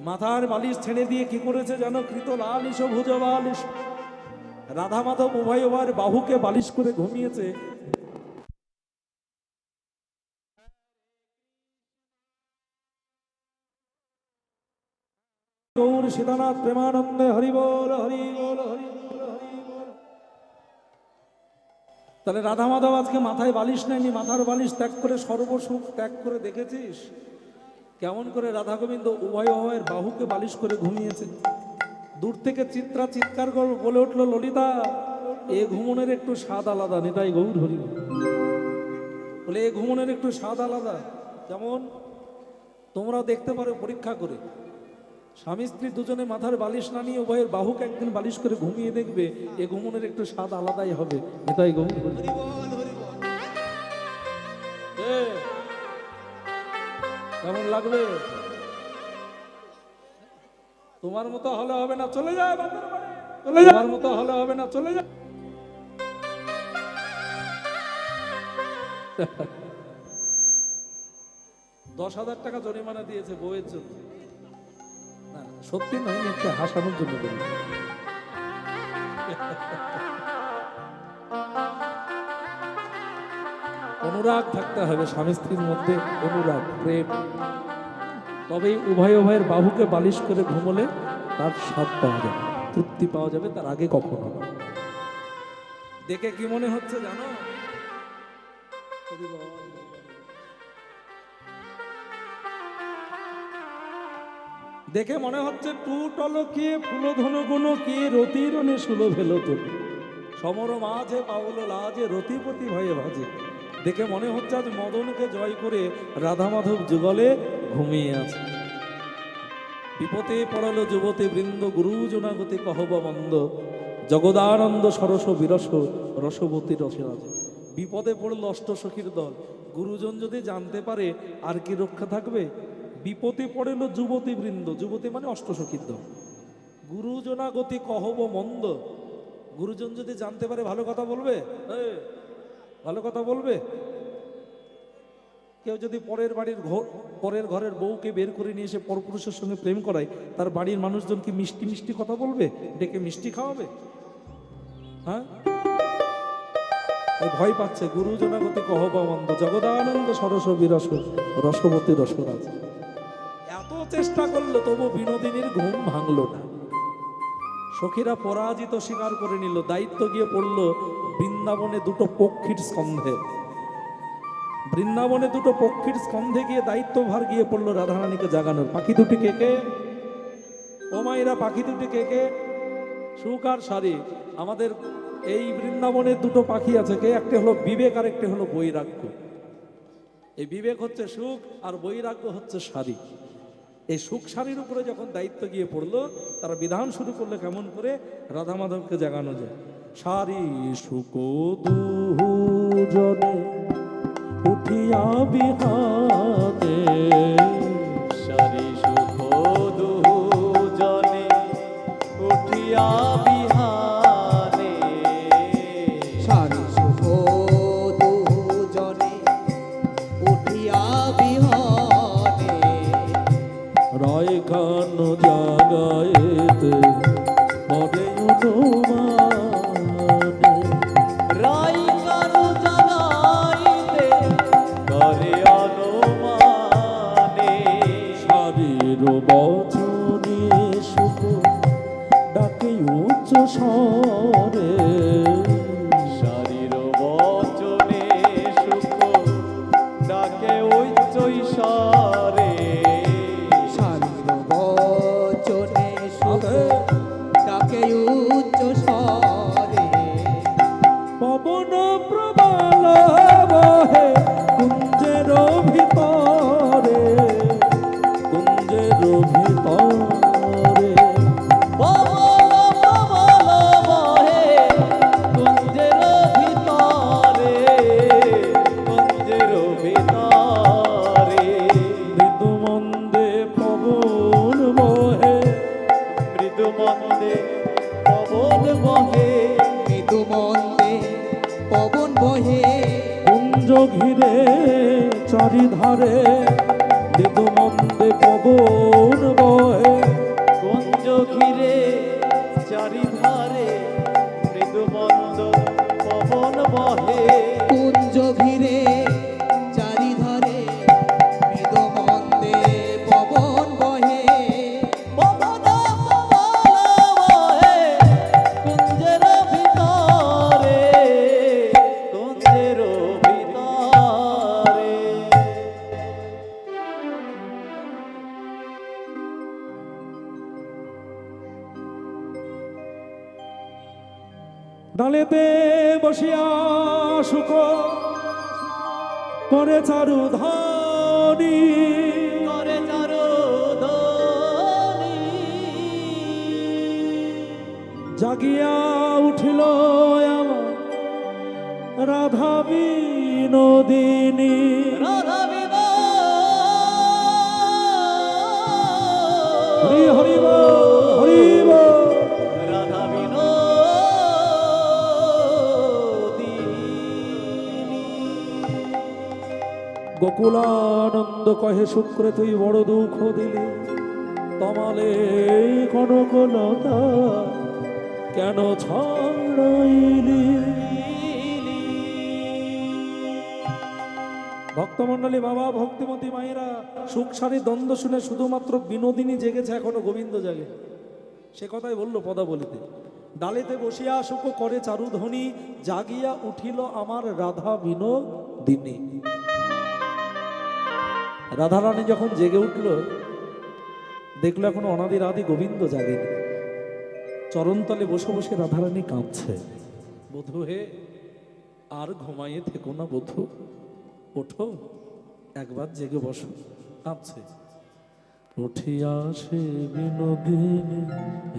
মাথার বালিশ ছেড়ে দিয়ে কি করেছে জানো? কৃত লালিশ ভুজ বালিশ। রাধা মাধব উভয় উভয়ের বাহুকে বালিশ করে ঘুমিয়েছে। গৌর সীতানাথ প্রেমানন্দে হরি বল হরি বল হরি বল হরি বল। তাহলে রাধা মাধব আজকে মাথায় বালিশ নেয়নি, মাথার বালিশ ত্যাগ করে সর্বসুখ ত্যাগ করে। দেখেছিস কেমন করে রাধা গোবিন্দ উভয় উভয়ের বাহুকে বালিশ করে ঘুমিয়েছে। দূর থেকে চিত্রা চিৎকার করে বলে উঠলো, ললিতা এ ঘুমনের একটু স্বাদ আলাদা। নিতাই গৌর হরি বল। বলে এ ঘুমনের একটু স্বাদ আলাদা। যেমন তোমরাও দেখতে পারো পরীক্ষা করে, স্বামী স্ত্রী দুজনে মাথার বালিশ না নিয়ে উভয়ের বাহুকে একদিন বালিশ করে ঘুমিয়ে দেখবে, এ ঘুমনের একটু স্বাদ আলাদাই হবে। এটাই গৌর হরি বল। কেমন লাগবে? তোমার মতো হলে হবে না, চলে যায় বাপের বাড়ি। চলে যাওয়ার মতো হলে হবে না, চলে যায়। 10,000 টাকা জরিমানা দিয়েছে বউয়ের জন্য। না সত্যি নয়, একটা হাসানোর জন্য বলি। অনুরাগ থাকতে হবে স্বামী স্ত্রীর মধ্যে, অনুরাগ প্রেম, তবেই উভয় উভয়ের বাহুকে বালিশ করে ঘুমলে তার স্বাদ পাওয়া যাবে, তৃপ্তি পাওয়া যাবে। তার আগে কখনো না। দেখে কি মনে হচ্ছে জানো? দেখে মনে হচ্ছে টুটল কে ফুল ধন গুণ কে রতিরনে সুলভ হেল তুমি সমর মাঝে পাওল লাজে রতিপতি ভয়ে ভাজে। দেখে মনে হচ্ছে আজ মদনকে জয় করে রাধা মাধব যুগলে ঘুমিয়ে আছে। বিপদে পড়ালো যুবতী বৃন্দ গুরুজনাগতি কহব মন্দ জগদানন্দ সরস বিরস রসবতী রসরাজ। বিপদে পড়ল অষ্টসখীর দল, গুরুজন যদি জানতে পারে আর কি রক্ষা থাকবে? বিপদে পড়েল যুবতী বৃন্দ, যুবতী মানে অষ্টসখীর দল। গুরুজনাগতি কহব মন্দ, গুরুজন যদি জানতে পারে ভালো কথা বলবে? ভালো কথা বলবে? কেউ যদি পরের ঘরের বউকে বের করে নিয়ে এসে পরপুরুষের সঙ্গে প্রেম করায়, তার বাড়ির মানুষজন কি মিষ্টি মিষ্টি কথা বলবে? ডেকে মিষ্টি খাওয়াবে? হ্যাঁ, ভয় পাচ্ছে। গুরুজনাগতি কহবানন্দ জগদানন্দ সরস বিরস রসবতী রসরাজ। এত চেষ্টা করলো তবু বিনোদিনীর ঘুম ভাঙলো না। সখীরা পরাজিত স্বীকার করে নিল। দায়িত্ব গিয়ে পড়লো বৃন্দাবনে দুটো পক্ষীর স্কন্ধে। বৃন্দাবনে দুটো পক্ষীর স্কন্ধে গিয়ে দায়িত্বভার গিয়ে পড়লো রাধারানীকে জাগানোর। পাখি দুটি কে কে? ও মায়েরা, পাখি দুটি কে কে? সুখ আর সারি। আমাদের এই বৃন্দাবনের দুটো পাখি আছে, কে? একটা হলো বিবেক আর একটা হলো বৈরাগ্য। এই বিবেক হচ্ছে সুখ আর বৈরাগ্য হচ্ছে সারি। এই সুখ সারির উপরে যখন দায়িত্ব গিয়ে পড়লো, তারা বিধান শুরু করলো কেমন করে রাধা মাধবকে জাগানো যায়। সারি সুখ দুজনে উঠিয়া বিহাতে, সারি সুখ দুজনে উঠিয়া বিহানে, সারি সুখ চারিধারে মৃদু মন্দে পবন বহে কুঞ্জ ঘিরে চারিধারে মৃদু মন্দ পবন বহে কুঞ্জ ঘিরে চারিধারে মৃদু মন্দে পবন বহে পবন বহে কুঞ্জের ভিতরে কুঞ্জের ভিতরে ডালেতে বসিয়া শুক করে চারু ধানি করে চারুধনি জাগিয়া উঠিল আমার রাধা বিনোদিনী রাধা হরি হরিব হরিব রাধা গোকুলানন্দ কহে শুক্রে তুই বড় দুঃখ দিলি তমালে কনকলতা কেন ছড়াইলি ভক্তমণ্ডলী বাবা ভক্তিমতী মায়েরা সুখসারী দ্বন্দ্ব শুনে শুধুমাত্র বিনোদিনী জেগেছে, এখনো গোবিন্দ জাগে। সে কথাই বললো পদাবলিতে, ডালেতে বসিয়া সুখ করে চারুধ্বনি জাগিয়া উঠিল আমার রাধা বিনোদিনী। রাধারানী যখন জেগে উঠল দেখলো এখন অনাদি রাধি গোবিন্দ জাগেনি। চরণতলে বসে বসে রাধারানী কাঁদছে, বধূ হে আর ঘুমাইয়ে থেকো না বধূ, ওঠো একবার জেগে বসো। কাঁদছে, উঠিয়া সে বিনোদিনী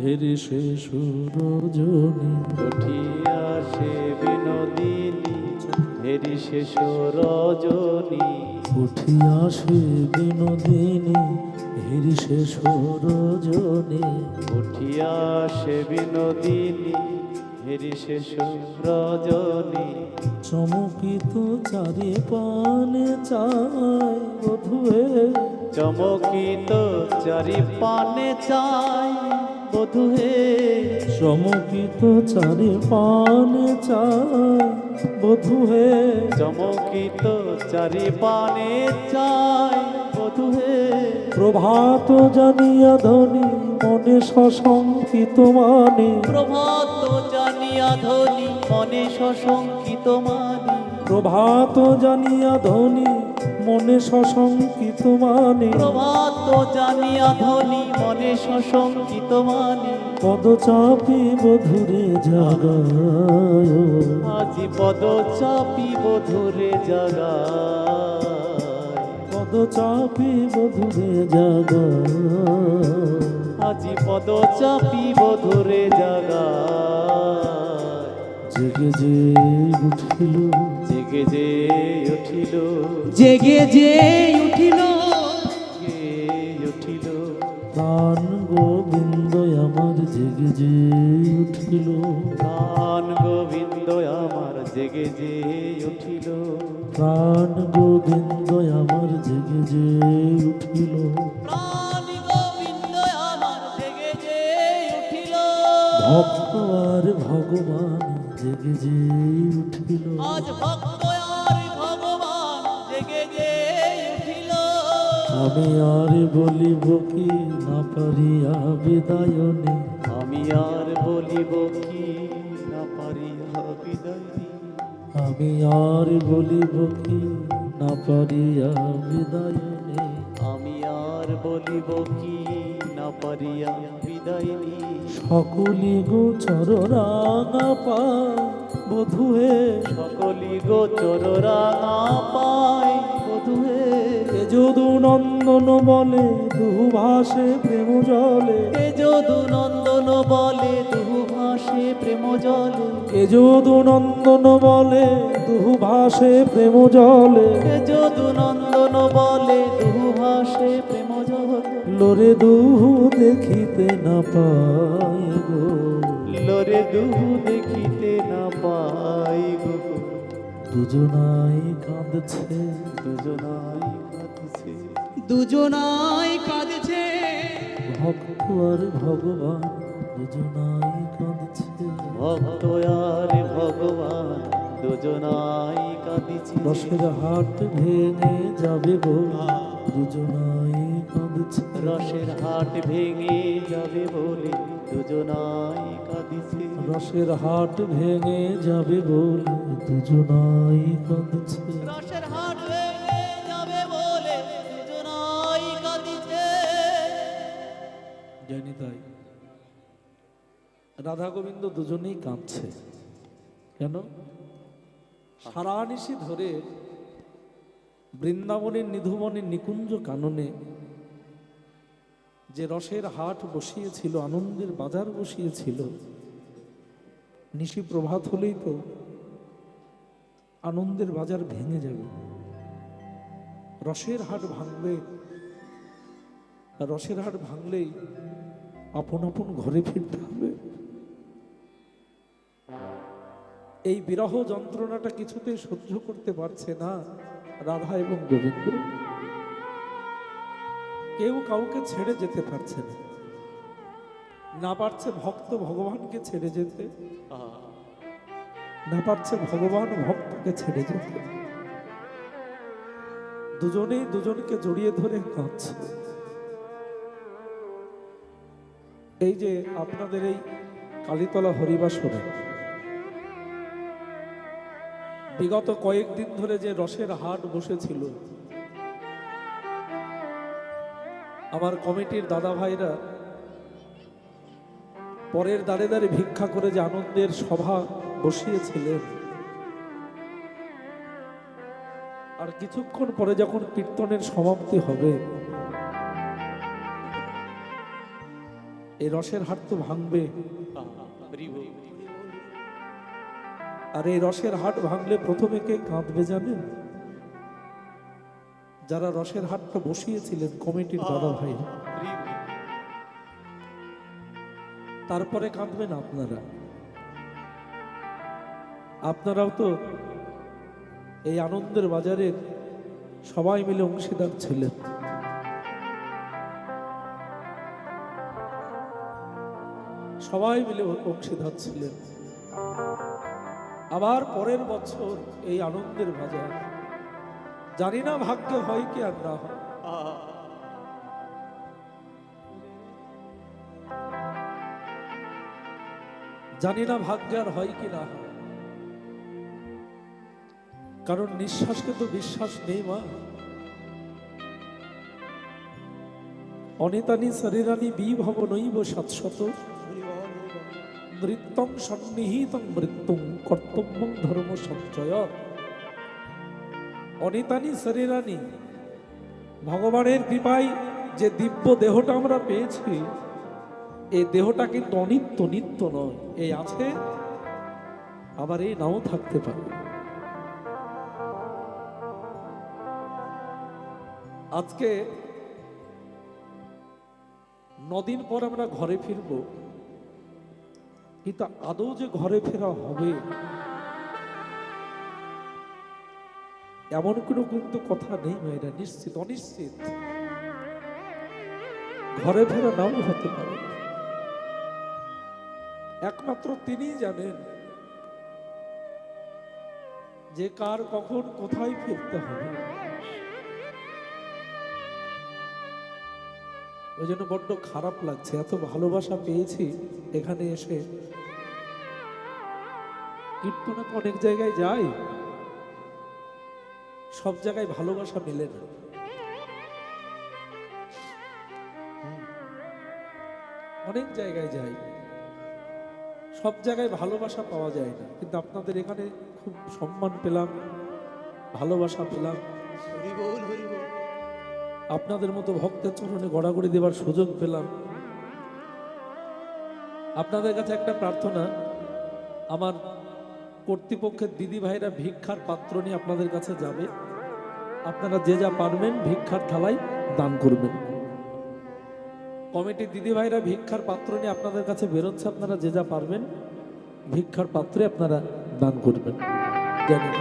হেরি সে সুরজনী, উঠিয়া সে বিনোদিনী হেরি শেষ রজনী, উঠিয়া সে বিনোদিনী হেরি সে সুরজনী, উঠিয়া সে বিনোদিনী হেরি শেষ রজনী, চমকিত চারি পানে চায় বধুয়ে, চমকিত চারি পানে চাই বধূ হে, চমকিত চারি পানে চায় বধুয়ে, চমকিত চারি পানে চাই বধূ হে, প্রভাত জানিয়া ধনী মনে সশঙ্কিত মানে, প্রভাত জানিয়া ধনী মনে সশঙ্কিত মানি, প্রভাত জানিয়া ধনী মনে সশঙ্কিত মানে, প্রভাত জানিয়া ধনী মনে সশঙ্কিত মানি, পদচাপি বধুরে জাগায়, আজি পদ চাপি বধুরে জাগায়, পদচাপি বধুরে জাগায়, আজি পদ চাপি বধুরে জাগায়, জেগে যে উঠিল জেগে যে উঠিল, জেগে যে উঠিল জেগে উঠিল, প্রাণ গোবিন্দ আমার জেগে যে উঠিল, প্রাণ গোবিন্দ আমার জেগে যে উঠিল, প্রাণ গোবিন্দ আমার জেগে যে উঠিল, প্রাণ গোবিন্দ আমার জেগে যে উঠিল, ভক্ত আর ভগবান জেগে যে উঠিল, আজ ভক্ত আর ভগবান জেগে যে উঠিল, আমি আর বলিব কি না পারিয়া বিদায়নে, আমি আর বলিব কি না পারিয়া বিদায় দিই, আমি আর বলিব কি না পারিয়া বিদায়নে, আমি আর বলিব কি না পারিয়া বিদায় নিই, সকলি গোচর রাঙা পায় বধুয়ে, সকলি গোচর রাঙা পাই বধূহে, এ যদু নন্দন বলে দুহু ভাসে প্রেম জলে, এ যদু নন্দন বলে দুহু ভাসে প্রেম জলে, এ যদু নন্দন বলে দুহু ভাসে প্রেম জলে, এ যদু নন্দন বলে দুহু ভাসে প্রেম জলে, লোরে দুহু দেখিতে না পাই গো, লোরে দুহু দেখিতে না পাই গো, দুজনাই কাঁদছে দুজনাই দুজনাই কাঁদছে ভক্ত আর ভগবান দুজনাই কাঁদছে। ভক্ত আর ভগবান দুজনাই কাঁদিছে। রসের হাট ভেঙে যাবে বলে দুজনাই কাঁদছে। রসের হাট ভেঙে যাবে বলে দুজনাই কাঁদিছে। রসের হাট ভেঙে যাবে বলে দুজনাই কাঁদছে। রসের হাট ভেঙে যাবে বলে দুজনাই কাঁদিছে। জানি তাই রাধা গোবিন্দ দুজনেই কাঁদছে। কেন? সারা নিশি ধরে বৃন্দাবনের নিধুবনের নিকুঞ্জ কাননে যে রসের হাট বসিয়েছিল, আনন্দের বাজার বসিয়েছিল, নিশি প্রভাত হলেই তো আনন্দের বাজার ভেঙে যাবে। রসের হাট ভাঙবে, আর রসের হাট ভাঙলেই আপন আপন ঘরে ফিরতে হবে। এই বিরহ যন্ত্রণাটা কিছুতেই সহ্য করতে পারছে না রাধা এবং গোবিন্দ। কেউ কাউকে ছেড়ে যেতে পারছে না, না পারছে ভক্ত ভগবানকে ছেড়ে যেতে, না পারছে ভগবান ভক্তকে ছেড়ে যেতে। দুজনেই দুজনকে জড়িয়ে ধরে কাঁদছে। এই যে আপনাদের এই কালীতলা হরিবাসরে বিগত কয়েকদিন ধরে যে রসের হাট বসেছিল, আমার কমিটির দাদা ভাইরা পরের দাঁড়ে দাঁড়ে ভিক্ষা করে যে আনন্দের সভা বসিয়েছিলেন, আর কিছুক্ষণ পরে যখন কীর্তনের সমাপ্তি হবে, এই রসের হাট তো ভাঙবে। আর এই রসের হাট ভাঙলে প্রথমে কে কাঁদবে জানেন? যারা রসের হাটটা বসিয়েছিলেন, কমিটির দাদা ভাই। তারপরে কাঁদবেন আপনারা। আপনারাও তো এই আনন্দের বাজারের সবাই মিলে অংশীদার ছিলেন। সবাই মিলে অংশীদার ছিলেন। আবার পরের বছর এই আনন্দের বাজার, জানি না ভাগ্যে হয় কি আর না হয়। জানি না ভাগ্যে আর হয় কি না হয়, কারণ নিঃশ্বাসকে তো বিশ্বাস নেই মা। অনিতানি শরীরানি বিভব নৈব শাশ্বত নৃত্যং সন্নিহিতং মৃত্যুং কর্তব্যং ধর্ম সঞ্চয়। অনিতানি শরীরানি, ভগবানের কৃপায় যে দিব্য দেহটা আমরা পেয়েছি, এই দেহটা কিন্তু অনিত্য, নিত্য নয়। এই আছে, আবার এই নাও থাকতে পারে। আজকে 9 দিন পর আমরা ঘরে ফিরব, কিন্তু আদৌ যে ঘরে ফেরা হবে এমন কোনো কিন্তু কথা নেই মেয়েরা, নিশ্চিত অনিশ্চিত। ঘরে ফেরা নাও হতে পারে, একমাত্র তিনিই জানেন যে কার কখন কোথায় ফিরতে হবে। ওই জন্য বড্ড খারাপ লাগছে, এত ভালোবাসা পেয়েছি এখানে এসে। কীর্তনে তো অনেক জায়গায় যাই, সব জায়গায় ভালোবাসা মেলে না। অনেক জায়গায় যাই, সব জায়গায় ভালোবাসা পাওয়া যায় না, কিন্তু আপনাদের এখানে খুব সম্মান পেলাম, ভালোবাসা পেলাম। আপনাদের মতো ভক্তের চরণে গড়াগড়ি দেবার সুযোগ পেলাম। আপনাদের কাছে একটা প্রার্থনা, আমার কর্তৃপক্ষের দিদি ভাইরা ভিক্ষার পাত্র নিয়ে আপনাদের কাছে যাবে। আপনারা যে যা পারবেন ভিক্ষার থালায় দান করবেন। কমিটির দিদি ভাইরা ভিক্ষার পাত্র নিয়ে আপনাদের কাছে বেরোচ্ছে, আপনারা যে যা পারবেন ভিক্ষার পাত্রে আপনারা দান করবেন। জানেন,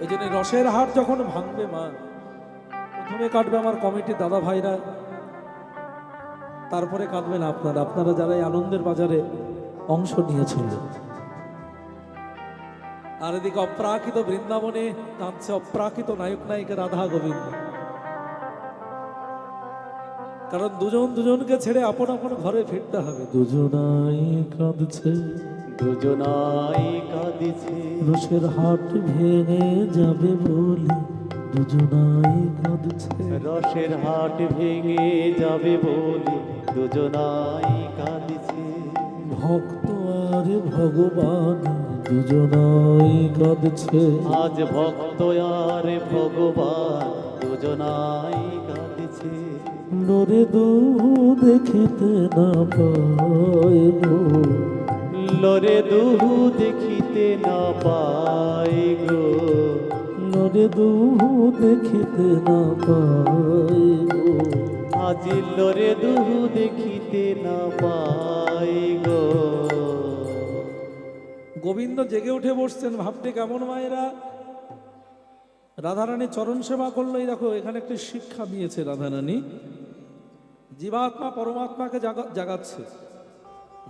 ওই জন্য রসের হাট যখন ভাঙবে মা, প্রথমে কাটবে আমার কমিটির দাদা ভাইরা, তারপরে কাটবেন আপনারা, আপনারা যারা এই আনন্দের বাজারে অংশ নিয়েছিলেন। আর এদিকে অপ্রাকৃত বৃন্দাবনে কাঁদছে অপ্রাকৃত নায়ক নায়িকা রাধা গোবিন্দ। কারণ দুজন দুজনকে ছেড়ে আপন আপন ঘরে ফিরতে হবে। দুজনাই কাঁদছে, দুজনাই কাঁদিছে, রসের হাট ভেঙে যাবে বলে দুজনাই কাঁদছে। রসের হাট ভেঙে যাবে বলে দুজনাই কাঁদিছে। ভক্ত আর ভগবান দুজনাই কাঁদছে। আজ ভক্ত আর ভগবান দুজনাই কাঁদিছে। নরে দু দেখিতে না পায় গো, লরে দুহু দেখিতে না পাই গো, নরে দু দেখিতে না পায় গো। আজ লরে দুহু দেখিতে না পাই গো। গোবিন্দ জেগে উঠে বসছেন, ভাবতে কেমন মায়েরা। রাধারানী চরণ সেবা করলো। এই দেখো এখানে একটি শিক্ষা দিয়েছে রাধারানী। জীবাত্মা পরমাত্মাকে জাগাচ্ছে,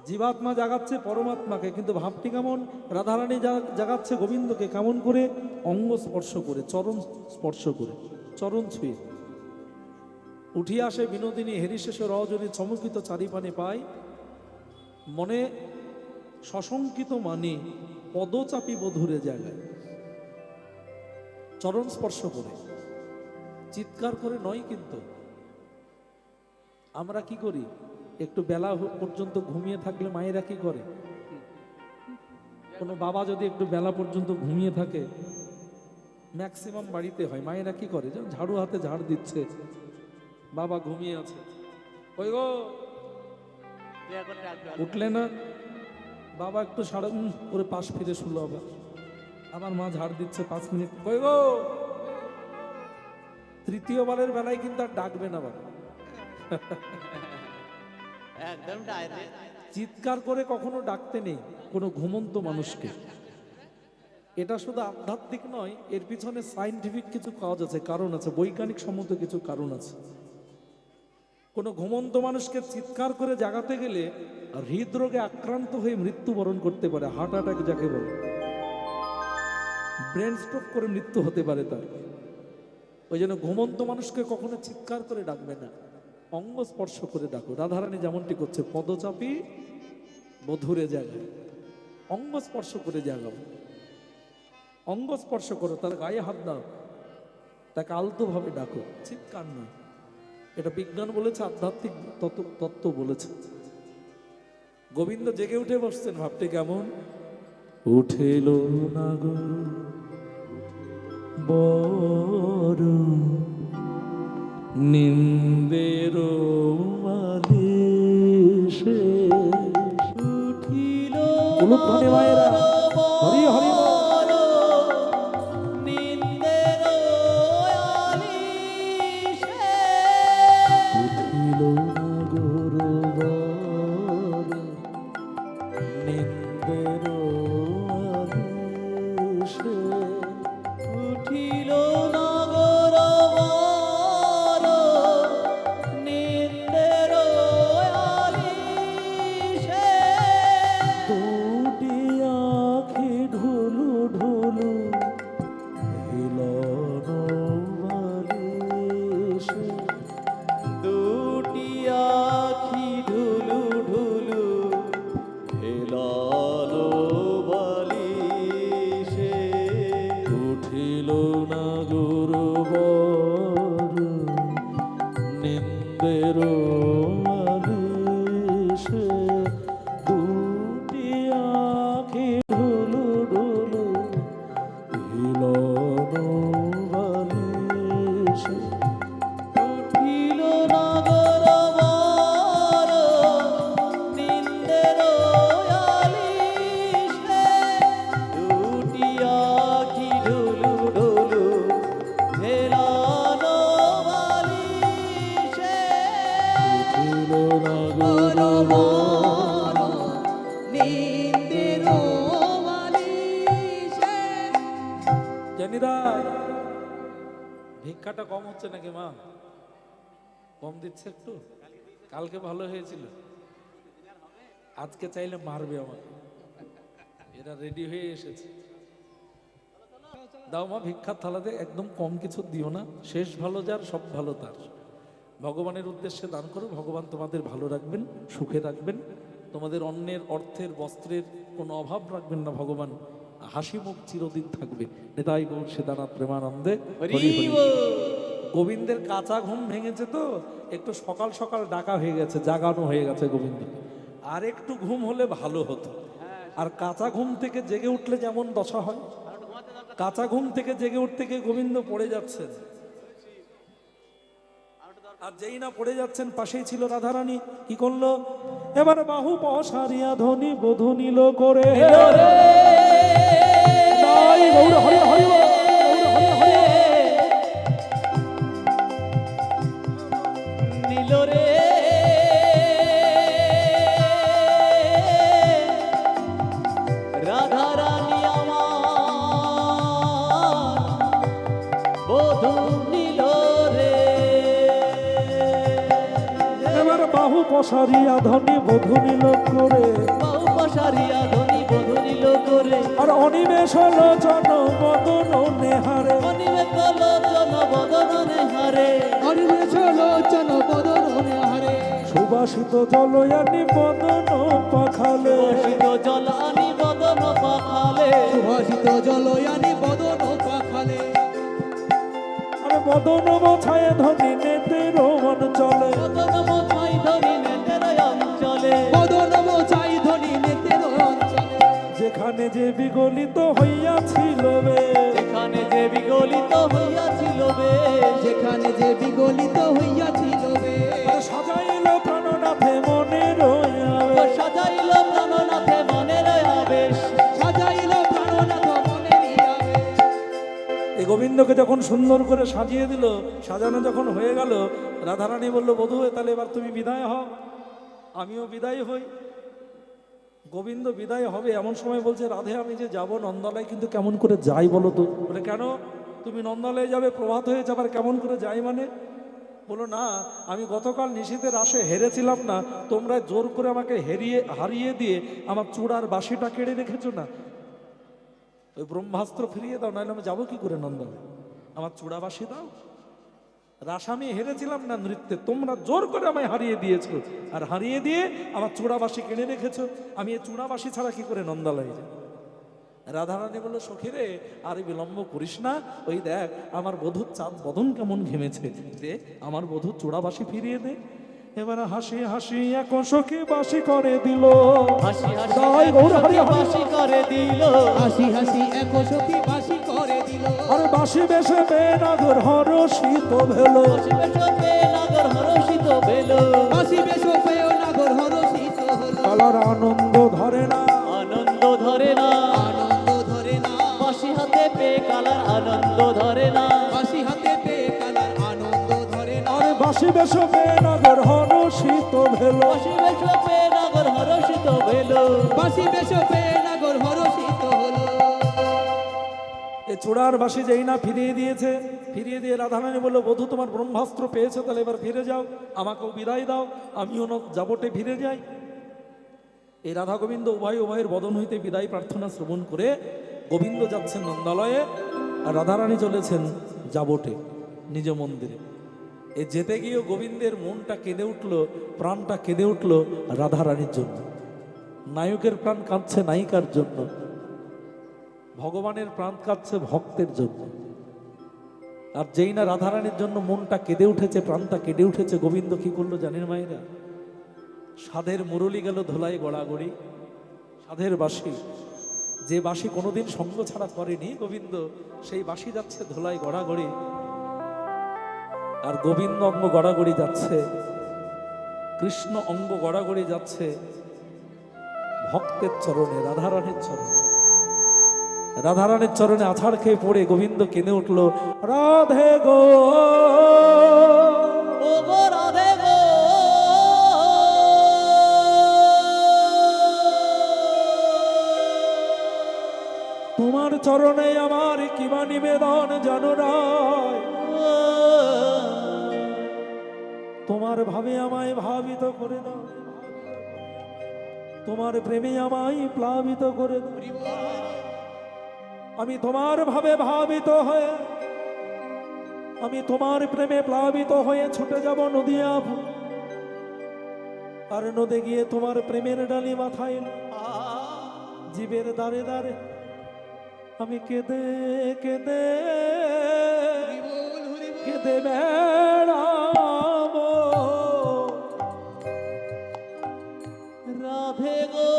জীবাত্মা জাগাচ্ছে পরমাত্মাকে, কিন্তু ভাবটি কেমন। রাধারানী জাগাচ্ছে গোবিন্দকে কেমন করে? অঙ্গ স্পর্শ করে, চরণ স্পর্শ করে, চরণ ছুঁয়ে। উঠিয়া আসে বিনোদিনী হেরিশেষে রজনী চমকিত চারিপানে পায়। মনে সশঙ্কিত মানে পদচাপী বধুরে জায়গায়, চরণ স্পর্শ করে, চিৎকার করে নয়। কিন্তু আমরা কি করি? একটু বেলা পর্যন্ত ঘুমিয়ে থাকলে মায়েরা কি করে? কোনো বাবা যদি একটু বেলা পর্যন্ত ঘুমিয়ে থাকে, ম্যাক্সিমাম বাড়িতে হয়, মায়েরা কি করে? যেমন ঝাড়ু হাতে ঝাড় দিচ্ছে, বাবা ঘুমিয়ে আছে, ওই গো উঠলে না, বাবা একটু সাড়ে করে পাশ ফিরে শুলো, আবার আমার মা ঝাড় দিচ্ছে 5 মিনিট, কই গো। তৃতীয়বারের বেলায় কিন্তু আর ডাকবে না বাবা, একদম ডাইরেক্ট। চিৎকার করে কখনো ডাকতে নেই কোনো ঘুমন্ত মানুষকে। এটা শুধু আধ্যাত্মিক নয়, এর পিছনে সায়েন্টিফিক কিছু কাজ আছে, কারণ আছে, বৈজ্ঞানিক সম্মত কিছু কারণ আছে। কোনো ঘুমন্ত মানুষকে চিৎকার করে জাগাতে গেলে হৃদরোগে আক্রান্ত হয়ে মৃত্যুবরণ করতে পারে, হার্ট অ্যাটাক যাকে বলে, ব্রেন স্ট্রোক করে মৃত্যু হতে পারে তার। ওই জন্য ঘুমন্ত মানুষকে কখনো চিৎকার করে ডাকবে না, অঙ্গ স্পর্শ করে ডাকো। রাধারানী যেমনটি করছে, পদচাপী বধুরে জাগায়, অঙ্গ স্পর্শ করে জাগাও, অঙ্গ স্পর্শ করো, তার গায়ে হাত দাও, তাকে আলতোভাবে ডাকো, চিৎকার নয়। এটা বিজ্ঞান বলেছে, আধ্যাত্মিক তত্ত্ব বলেছে। গোবিন্দ জেগে উঠে বসছেন, ভাবতে কেমন। উঠেল না গো বড় নিন্দের মালিশে, উঠিল উলুধ্বনি মায়েরা, হরি হরি বল। নিন্দের আলিশে, উঠিল না গুরু বর নিন্দের আলিশে, উঠিল নগর বর নিন্দের আলিশে। দুটি আখি ঢুলু ঢুলু হিলন বালিশে, দুটি আখি ঢুলু ঢুলু হেলালো বালিশে। উঠিল না গুরু বর নিন্দের আলিশে, দুটি আখি ঢুলু ঢুলু হিলন বালিশে। উঠিল নগর বর নিন্দের আলিশে, দুটি আখি ঢুলু ঢুলু হেলালো বালিশে। উঠিল না গুরু বর নিন্দের বালিশে। জানিদার ভিক্ষাটা কম কম হচ্ছে নাকি মা? কম দিচ্ছে একটু? কালকে ভালো হয়েছিল, আজকে চাইলে মারবে আমাকে। এরা রেডি হয়ে এসেছে। দাও মা ভিক্ষার থালাতে, একদম কম কিছু দিও না। শেষ ভালো যার, সব ভালো তার। ভগবানের উদ্দেশ্যে দান করো, ভগবান তোমাদের ভালো রাখবেন, সুখে রাখবেন। তোমাদের অন্নের, অর্থের, বস্ত্রের কোনো অভাব রাখবেন না ভগবান। হাসি মুখ চিরদিন থাকবে। নেতাই গৌর সীতানাথ প্রেমানন্দে হরি হরি। গোবিন্দের কাঁচা ঘুম ভেঙেছে তো, একটু সকাল সকাল ডাকা হয়ে গেছে, জাগানো হয়ে গেছে গোবিন্দ। আর একটু ঘুম হলে ভালো হতো। আর কাঁচা ঘুম থেকে জেগে উঠলে যেমন দশা হয়, কাঁচা ঘুম থেকে জেগে উঠতে গিয়ে গোবিন্দ পড়ে যাচ্ছেন। আর যেই না পড়ে যাচ্ছেন, পাশেই ছিল রাধারানী। কি করলো? এবার বাহু পসারিয়া ধনী বধূ নিল করে। তাই গৌর হরি হরি বল, গৌর হরি হরি বল। নীল রে রাধা রানী আমার বধূ নীল রে। এবার বাহু পসারিয়া ধনী বধূ নিল করে। বাহু পসারিয়া ধনী বধূ নীল করে। আর অনিমেষ লোচন বদন নেহারে। অনিমেষ লোচন বদন নেহারে। অনিমেষ লোচন বদনে হারে। সুবাসিত জলয়ানি বদন পাখালে। সুবাসিত জল আনি বদন পাখালে। সুভাষিত জলয়ানি বদন পাখালে। আরে বদন বছায় ধনী নেতের অঞ্চলে। বদন মোছাই ধনী নেতের অঞ্চলে। বদন মোছাই ধনী নেতের অঞ্চলে। যেখানে যে বিগলিত হইয়াছিল বে। যেখানে যে বিগলিত হইয়াছিল বেশ। যেখানে যে বিগলিত হইয়াছিল বে। আরে সাজাইল প্রাণনাথে মনের আবেশ। সাজাইল প্রাণনাথে মনের আবেশ। সাজাইল প্রাণনাথ মনের আবেশ। এই গোবিন্দকে যখন সুন্দর করে সাজিয়ে দিল, সাজানো যখন হয়ে গেল, রাধারানী বলল, বধূ তাহলে এবার তুমি বিদায় হও, আমিও বিদায় হই। গোবিন্দ বিদায় হবে এমন সময় বলছে, রাধে আমি যে যাব নন্দালয়, কিন্তু কেমন করে যাই বলো তো? বলে কেন? তুমি নন্দালয়ে যাবে, প্রভাত হয়ে যাবার, কেমন করে যাই মানে? বলো না, আমি গতকাল নিশীথের রাসে হেরেছিলাম না, তোমরা জোর করে আমাকে হারিয়ে দিয়ে আমার চূড়ার বাঁশিটা কেড়ে রেখেছো না, ওই ব্রহ্মাস্ত্র ফিরিয়ে দাও, নাহলে আমি যাবো কি করে নন্দনে? আমার চূড়া বাঁশি দাও। রাস আমি হেরেছিলাম না নৃত্যে, তোমরা জোর করে আমায় হারিয়ে দিয়েছো, আর হারিয়ে দিয়ে আমার চূড়াবাসী কিনে রেখেছো। আমি এই চূড়াবাসী ছাড়া কি করে নন্দালয়ে যাই? রাধারানী বলল, সখীরে আর বিলম্ব করিস না, ওই দেখ আমার বধূর চাঁদ বদন কেমন ঘেমেছে, দে আমার বধূর চূড়াবাসী ফিরিয়ে দে। এবার হাসি হাসি এক সখী বাসি করে দিল। হাসি হাসি তাই এক গৌর হরি সখী হরি। বাঁশি করে দিল। হাসি হাসি এক সখী বাসি করে দিল। আর বাসি বেশে বেনাগর হরষিত ভেল। বাঁশি বেশে নাগর হরষিত বেল। বাসি বেশ পেও নাগর হরষিত হলো। কালার আনন্দ ধরে না। আনন্দ ধরে না। আনন্দ ধরে না। বাঁশি হাতে পেয়ে কালার আনন্দ ধরে না। বাসি হাতে পেয়ে কালার আনন্দ ধরে না। আর বাসি বেশে বেনাগর হরষিত ভেল। বাঁশি বেশে পেয়ে নাগর হরষিত বেল। বাসি বেশ পেয়ে নাগর হরষিত হলো। এ চূড়ার বাসি যেই না ফিরিয়ে দিয়েছে, ফিরিয়ে দিয়ে রাধারানী বলল, বধূ তোমার ব্রহ্মাস্ত্র পেয়েছো, তাহলে এবার ফিরে যাও, আমাকেও বিদায় দাও, আমিও যাবটে ফিরে যাই। এই রাধা গোবিন্দ উভয়ের বদন হইতে বিদায় প্রার্থনা শ্রবণ করে গোবিন্দ যাচ্ছেন নন্দালয়ে, আর রাধারানী চলেছেন যাবটে নিজ মন্দিরে। এ যেতে গিয়েও গোবিন্দের মনটা কেঁদে উঠল, প্রাণটা কেঁদে উঠল রাধারানীর জন্য। নায়কের প্রাণ কাঁদছে নায়িকার জন্য, ভগবানের প্রাণ কাঁদছে ভক্তের জন্য। আর যেই না রাধারানীর জন্য মনটা কেঁদে উঠেছে, প্রাণটা কেঁদে উঠেছে, গোবিন্দ কি করলো জানেন মায়েরা? সাধের মুরলি গেল ধোলাই গড়াগড়ি। সাধের বাঁশি, যে বাঁশি কোনোদিন সঙ্গ ছাড়া করেনি গোবিন্দ, সেই বাঁশি যাচ্ছে ধোলাই গড়াগড়ি। আর গোবিন্দ অঙ্গ গড়াগড়ি যাচ্ছে, কৃষ্ণ অঙ্গ গড়াগড়ি যাচ্ছে ভক্তের চরণে, রাধারানীর চরণে। রাধারানীর চরণে আছাড় খেয়ে পড়ে গোবিন্দ কেঁদে উঠল, রাধে গো, ও গো রাধে গো। তোমার চরণে আমার কিবা নিবেদন জানো রায়। তোমার ভাবে আমায় ভাবিত করে দাও, তোমার প্রেমে আমায় প্লাবিত করে দাও। আমি তোমার ভাবে ভাবিত হয়ে, আমি তোমার প্রেমে প্লাবিত হয়ে ছুটে যাব নদিয়া, আর নদে গিয়ে তোমার প্রেমের ডালি মাথায় জীবের দাঁড়ে দাঁড়ে আমি কেঁদে কেঁদে কেঁদে বেড়াবো। রাধে গো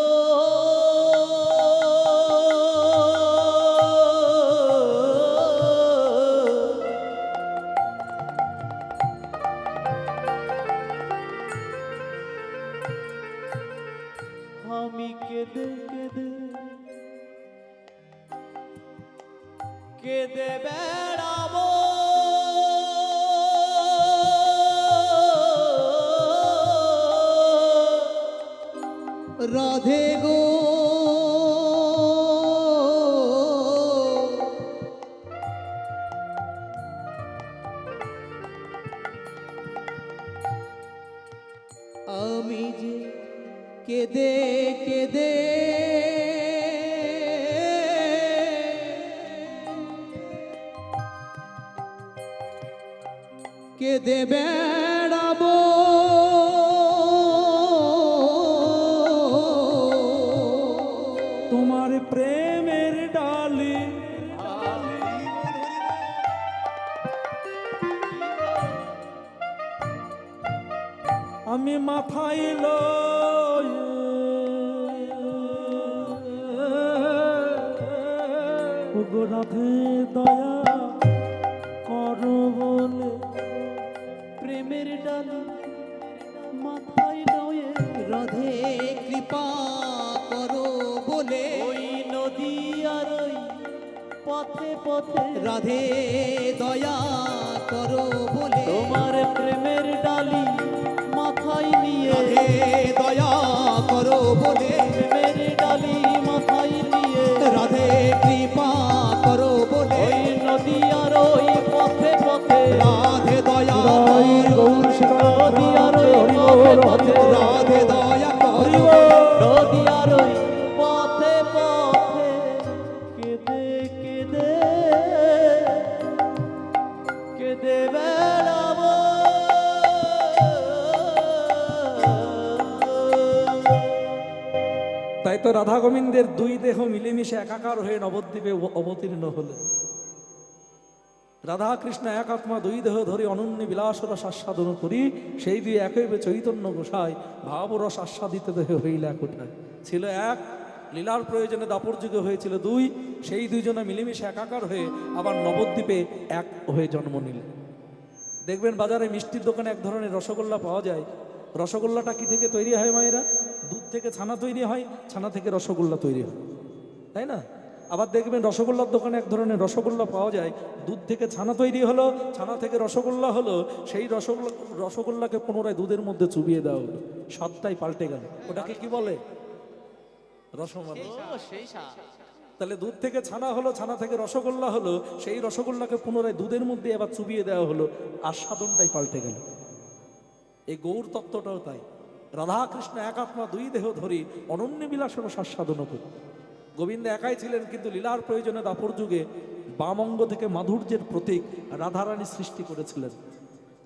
আমি কেঁদে কেঁদে কেঁদে বেড়াবো। রাধে গো আমি যে কেঁদে কেঁদে কেঁদে বেড়াবো। তোমার প্রেমের ডালি আমি মাথায় লয়ে ওগো রাধে দয়া করো বলে, প্রেমের ডালি মাথায় নয়ে রাধে কৃপা করো বলে, ওই নদী আর ওই পথে পথে রাধে দয়া করো বলে, তোমার প্রেমের ডালি মাথায় নিয়ে রাধে দয়া করো বলে, প্রেমের ডালি মাথায় নিয়ে রাধে কৃপা করো বলে, ওই নদী আর ওই পথে পথে রাধে দয়া গৌর শিকার নদী আর ওই পথে পথে রাধে দয়া করো, নদী আর ওই পথে পথে কেঁদে কেঁদে কেঁদে বেড়াবো। তাই তো রাধা গোবিন্দের দুই দেহ মিলেমিশে একাকার হয়ে নবদ্বীপে অবতীর্ণ হলেন। রাধা কৃষ্ণ এক আত্মা দুই দেহ ধরে অনন্য বিলাসরস আস্বাদন করি, সেই দুই একইবে চৈতন্য গোসাই ভাবরস আস্বাদিত দেহে হইল এক ওঠায়। ছিল এক, লীলার প্রয়োজনে দাপর যুগে হয়েছিল দুই, সেই দুইজনে মিলেমিশে একাকার হয়ে আবার নবদ্বীপে এক হয়ে জন্ম নিলেন। দেখবেন বাজারে মিষ্টির দোকানে এক ধরনের রসগোল্লা পাওয়া যায়। রসগোল্লাটা কি থেকে তৈরি হয় মায়েরা? দুধ থেকে ছানা তৈরি হয়, ছানা থেকে রসগোল্লা তৈরি হয়, তাই না? আবার দেখবেন রসগোল্লার দোকানে এক ধরনের রসগোল্লা পাওয়া যায়, দুধ থেকে ছানা তৈরি হলো, ছানা থেকে রসগোল্লা হলো, সেই রসগোল্লাকে পুনরায় দুধের মধ্যে চুবিয়ে দেওয়া হলো, স্বাদটাই পাল্টে গেল। ওটাকে কি বলে? রসমালাই। সেই তাহলে দুধ থেকে ছানা হলো, ছানা থেকে রসগোল্লা হলো, সেই রসগোল্লাকে পুনরায় দুধের মধ্যে আবার চুবিয়ে দেওয়া হলো, আস্বাদনটাই পাল্টে গেল। এই গৌর তত্ত্বটাও তাই। রাধা কৃষ্ণ এক আত্মা দুই দেহ ধরি অনন্য বিলাসের আস্বাদন করি। গোবিন্দ একাই ছিলেন, কিন্তু লীলার প্রয়োজনে দাপর যুগে বাম অঙ্গ থেকে মাধুর্যের প্রতীক রাধারানী সৃষ্টি করেছিলেন।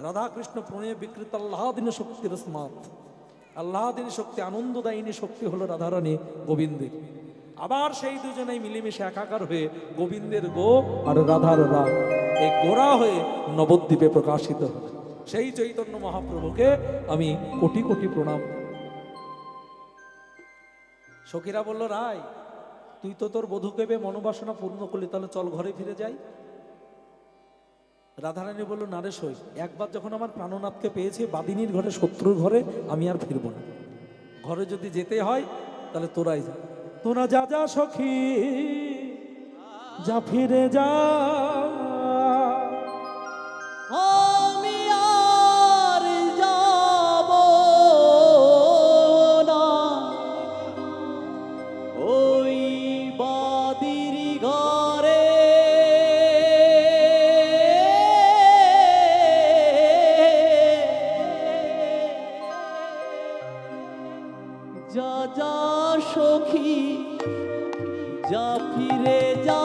রাধা কৃষ্ণ প্রণয়ে বিকৃত আল্লাহদিনী শক্তির স্মাত, আল্লাহদিনী শক্তি, আনন্দদায়িনী শক্তি হলো রাধারানী গোবিন্দের। আবার সেই দুজনেই মিলেমিশে একাকার হয়ে গোবিন্দের গো আর রাধার রা, এই গোরা হয়ে নবদ্বীপে প্রকাশিত হয়। সেই চৈতন্য মহাপ্রভুকে আমি কোটি কোটি প্রণাম। সখীরা বলল, রায় তুই তো তোর বধূকে পেয়ে মনোবাসনা পূর্ণ করলি, তাহলে চল ঘরে ফিরে যাই। রাধারানী বলল, না রে সই, একবার যখন আমার প্রাণনাথকে পেয়েছি বাদিনীর ঘরে, শত্রুর ঘরে আমি আর ফিরবো না। ঘরে যদি যেতে হয় তাহলে তোরাই যা। তোরা যা যা সখী, যা ফিরে যা। আমি আর যাব না ওই বাদির ঘরে, সখী যা ফিরে যা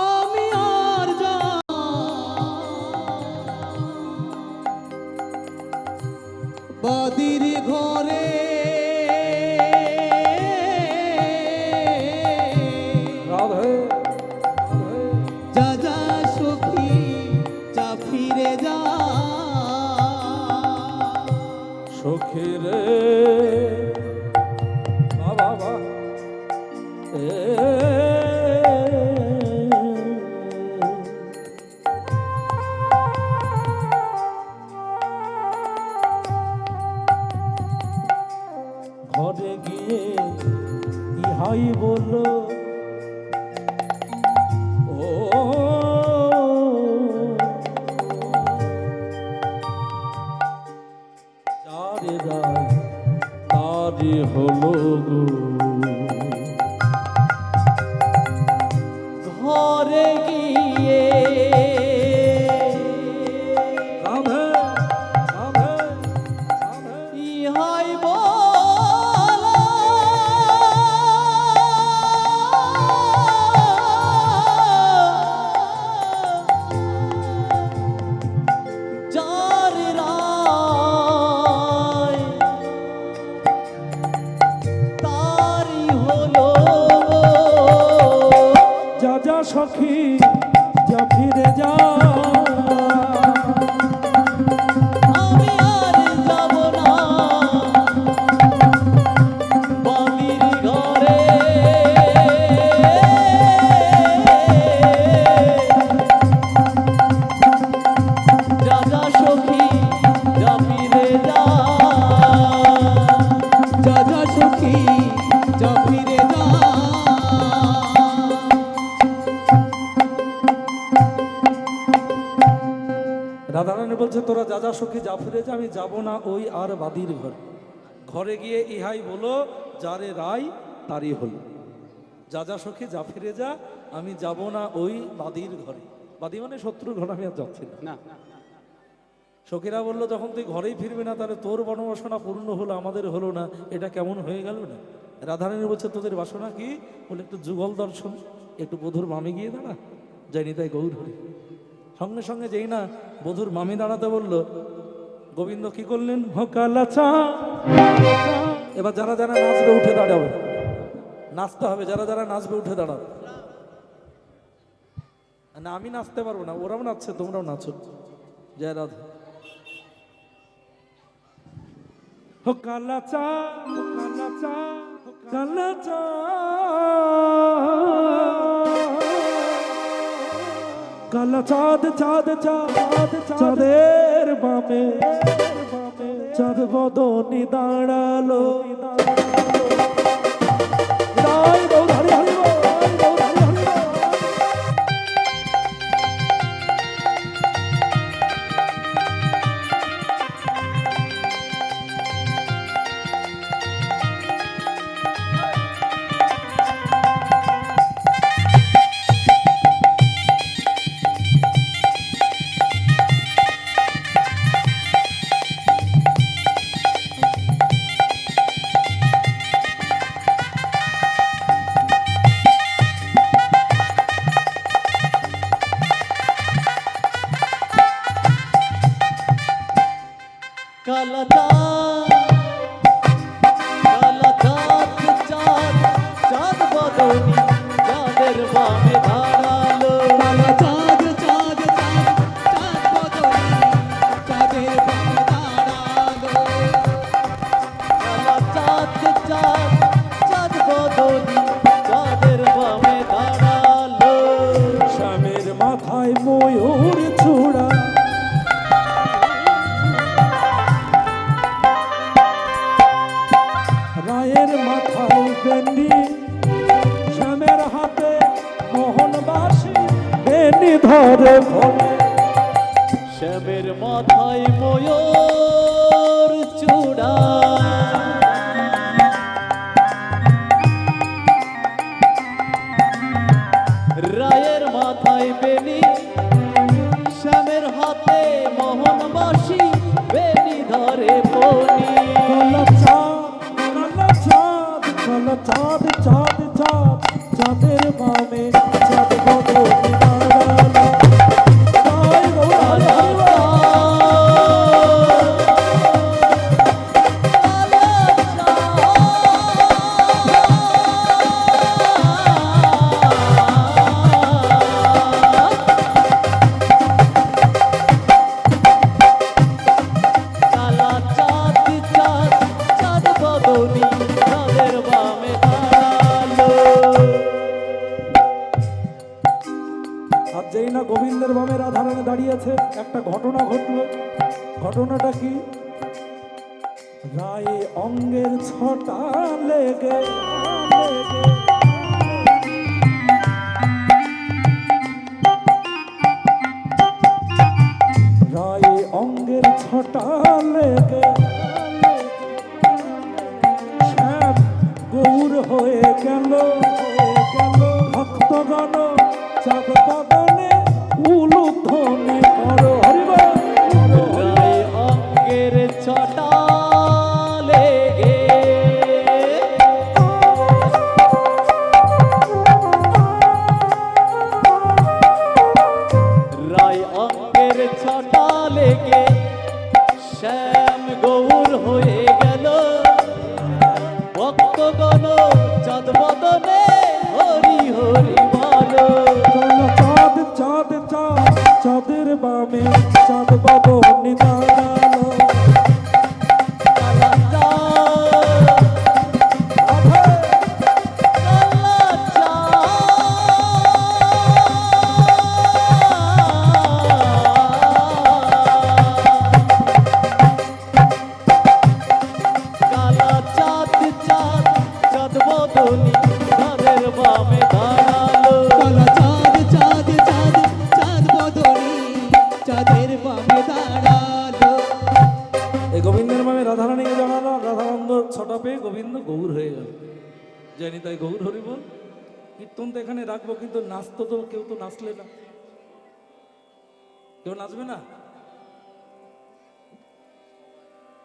আমি আর যা বাদির ঘরে রাধে যা যা সখী যা ফিরে যা সখী রে বাবা বা ঘরে গিয়ে ইহাই বলল ও চারে রায় তারি হলো গো ঘরে গিয়ে রাধে রাধে রাধে ইহাই বলা যার রায় তারি হলো যা যা সখী যা ফিরে যা আমি আর যাব না বাবির ঘরে যা যা সখী যা ফিরে যা যা যা সখী যা ফিরে যা রাধারানী বলছে তোরা যা যা সখী যা ফিরে যা আমি যাব না ওই আর বাদির ঘর ঘরে গিয়ে ইহাই বলো যারে রায় তারই হলো যা যা সখী যা ফিরে যা আমি যাব না ওই বাদির ঘরে বাদি মানে শত্রুর ঘরে আমি আর যাচ্ছি না সখীরা বললো যখন তুই ঘরেই ফিরবি না তাহলে তোর বনবাসনা পূর্ণ হলো আমাদের হলো না এটা কেমন হয়ে গেল না রাধারানী বলছে তোদের বাসনা কি বলে একটু যুগল দর্শন একটু বধুর মামে গিয়ে দাঁড়া যাইনি তাই গৌর হরি সঙ্গে সঙ্গে যেই না বধুর মামি দাঁড়াতে বললো গোবিন্দ কি করলেন হকালা চা এবার যারা যারা নাচবে উঠে দাঁড়াবে নাচতে হবে যারা যারা নাচবে উঠে দাঁড়াবে না আমি নাচতে পারবো না ওরাও নাচছে তোমরাও নাচো জয় রাধা হকালা চা হকালা চা হকালা চা কালা চাঁদ চাঁদ চাঁদ চাঁদের বামে চাঁদ বদনি দাঁড়ালো রায় গৌর হরি হরি বল, রায় গৌর হরি হরি বল। কালা চাঁদ চাঁদ চাঁদ বদনি চাঁদের বামে দাঁড়ালো কালা চাঁদ চাঁদ চাঁদ চাঁদ বদনি চাঁদের বামে দাঁড়ালো কালা চাঁদ চাঁদ চাঁদ বদনি চাঁদের বামে দাঁড়ালো শ্যামের মাথায় ময়ূর চূড়া রায়ের মাথায় বেনি শ্যামের হাতে মোহনবাসী বেনি ধরে ভোলে শ্যামের মাথায় ময়ূর চূড়া রায়ের মাথায় বেনি শ্যামের হাতে মোহনবাসী বামে চাঁদ বদনে দাঁড়ালো। জয় গৌর হরি হরি বল। কালা চাঁদ চাঁদ চাঁদ বদনি চাঁদের বামে দাঁড়ালো। আর যেই না গোবিন্দের বামে রাধারানী দাঁড়িয়েছে, একটা ঘটনা ঘটলো। ঘটনাটা কি? রায়ে অঙ্গের ছটা লেগে রায়ে অঙ্গের ছটা লেগে শ্যাম গৌর হয়ে গেল। ভক্তগণ চাঁদ বদনে উলুধ্বনি করো হরি বল। রায় অঙ্গের ছটা লেগে রায় অঙ্গের ছটা লেগে শ্যাম গৌর হয়ে গেল। ভক্তগণ চাঁদ বদনে হরি হরি বলো। চাঁদ চাঁদ চাঁদ চাঁদের বামে চাঁদ বদনে দাঁড়ালো। কালা চাঁদ কালা কালা চাঁদ চাঁদ চাঁদ বদনি চাঁদের বামে দাঁড়ালো। কালা চাঁদ চাঁদ চাঁদ চাঁদ বদনি চাঁদের বামে দাঁড়ালো। এই গোবিন্দের বামে রাধারানীকে জানালো। রাধারানন্দ ছটা পেয়ে গোবিন্দ গৌর হয়ে গেল। জানি তাই গৌর হরি বল। কীর্তন তো এখানে রাখবো, কিন্তু নাচতো তো কেউ তো নাচলে না। কেউ নাচবে না?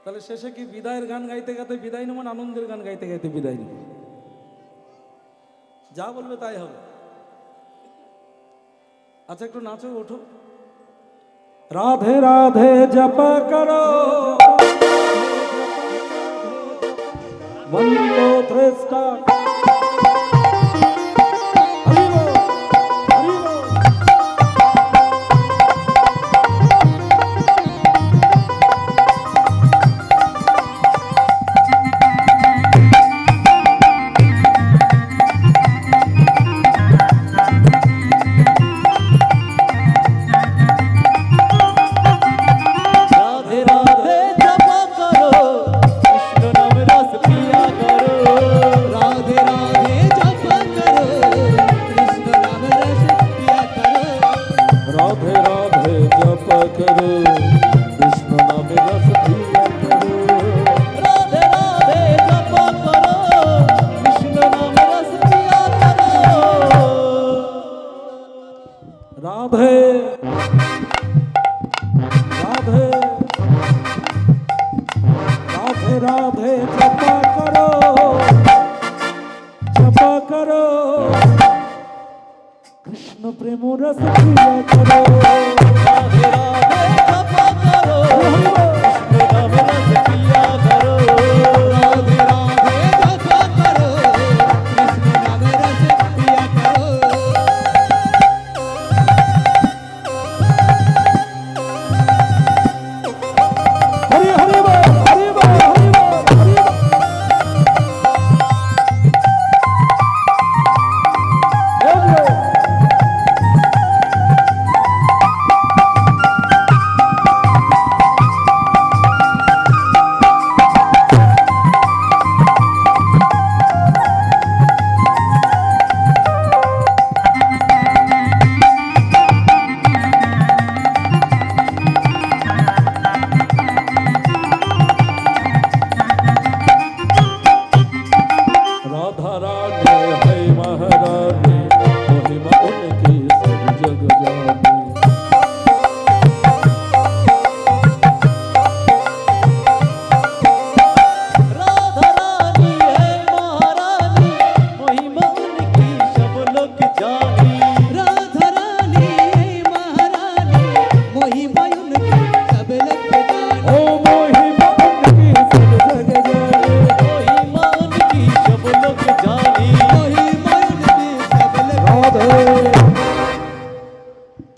তাহলে শেষে কি বিদায়ের গান গাইতে গাইতে বিদায় নেব না আনন্দের গান গাইতে গাইতে বিদায় নেব? যা বলবে তাই হবে। আচ্ছা একটু নাচো, ওঠো। রাধে রাধে জপা করো বন্দো ত্রেষ্টা। হরি বল, হরি বল। রাধে রাধে জপা করো কৃষ্ণ নাম রস পিয়া করো। রাধে রাধে জপ করো কৃষ্ণ নাম রস পিয়া করো। রাধে রাধে জপ করো কৃষ্ণ নামে রস পিয়া করো। রাধে রাধে জপা করো কৃষ্ণ নাম রস পিয়া করো। রাধে রাধে রাধে রাধে জপা করো কৃষ্ণ প্রেম রস পিয়া করো। রাধে রাধে জপা করো কৃষ্ণ নাম রস পিয়া করো। রাধে রাধে জপ করো কৃষ্ণ নাম রস পিয়া করো। হরি হরি বল, হরি বল, হরি বল, হরি বল।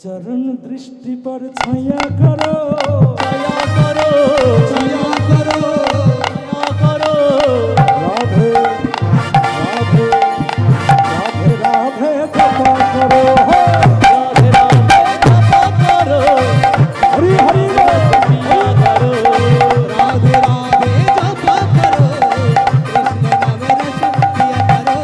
চরণ দৃষ্টি পর ছায়া করো, দয়া করো, ছায়া করো দয়া করো। রাধে রাধে রাধে রাধে জপা করো, রাধে রাধে জপা করো, হরি হরি বল। প্রিয়া করো। রাধে রাধে জপা করো, কৃষ্ণ নাম রস পিয়া করো।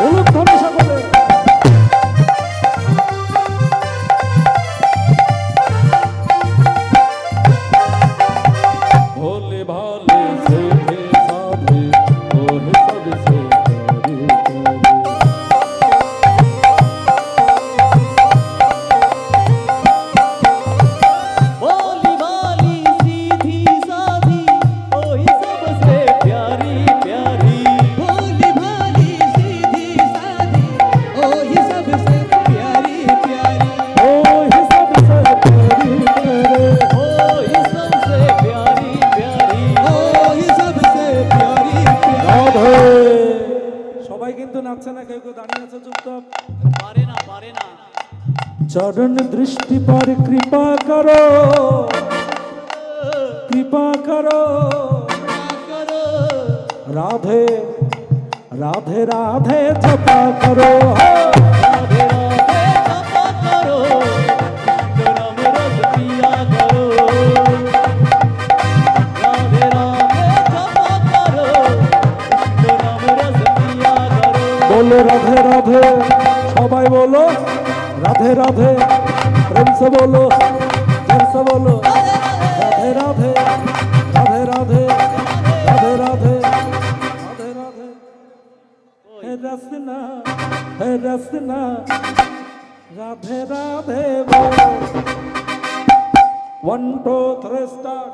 বলুন ধনী সকলে। भोले भाले सीधे साधे ओहे सबसे प्यारे प्यारे। भोली भाली सीधी साधी, ओही सबसे प्यारी प्यारी। भोली भाली सीधी साधी, ओ ये सबसे प्यारी प्यारी। ओहे सबसे प्यारे प्यारे। ओही सबसे प्यारी प्यारी। ओ ये सबसे प्यारी प्यारी। রাধে। সবাই কিন্তু নাচছে না, কেউ কেউ দাঁড়িয়ে আছে চুপচাপ। পারে না, পারে না। চরণ দৃষ্টি পর কৃপা করো, কৃপা করো, করো, রাধে রাধে রাধে জপা করো, রাধে রাধে জপা করো, কৃষ্ণ নাম রস পিয়া করো। রাধে রাধে জপা করো, কৃষ্ণ নাম রস পিয়া করো। বলো রাধে রাধে, সবাই বলো রাধে রাধে, প্রেম সে বলো, জোর সে বলো রাধে রাধে, রাধে রাধে, রাধে রাধে, রাধে রাধে। হে রসনা, হে রসনা, রাধে রাধে বলো। 1 2 3 স্টার্ট।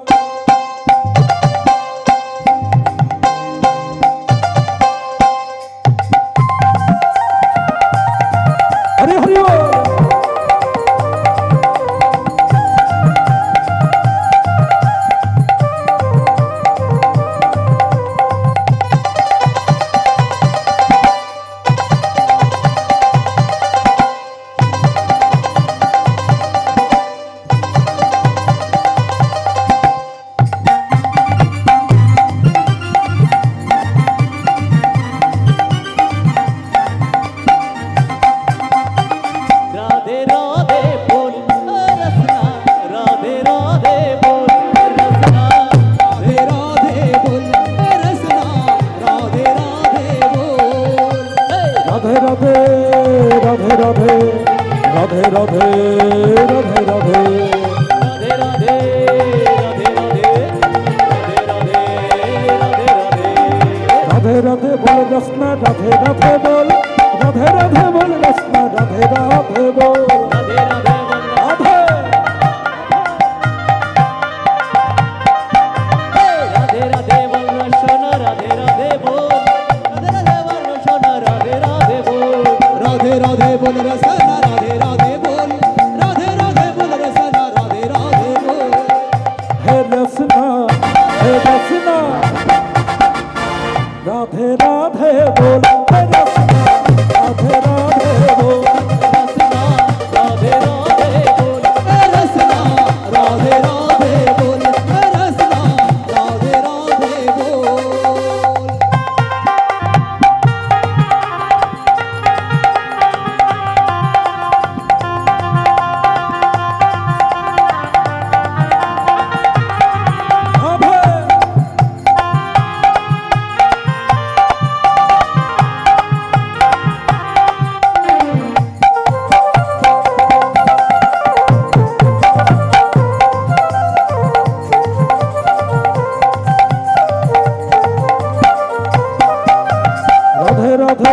হরি হরি বল। राधे राधे बोल रसना, राधे राधे बोल रसना। राधे राधे बोल रसना, राधे राधे बोल। রাধে রাধে, রাধে রাধে, রাধে রাধে, রাধে রাধে। राधे राधे, राधे राधे, राधे राधे, राधे राधे। राधे राधे बोल रसना, राधे राधे बोल, राधे राधे बोल रसना, राधे राधे बोल, राधे राधे बोल राधे। राधे राधे बोल रसना, राधे राधे बोल, राधे राधे बोल रसना, राधे राधे बोल। राधे राधे बोल रसना, राधे राधे बोल, राधे राधे बोल रसना, राधे राधे बोल। हे रसना, हे रसना, राधे राधे बोल, हे रसना, राधे राधे बोल। रसना, राधे राधे बोल। रसना, राधे राधे बोल, रसना, राधे राधे बोल। राधे राधे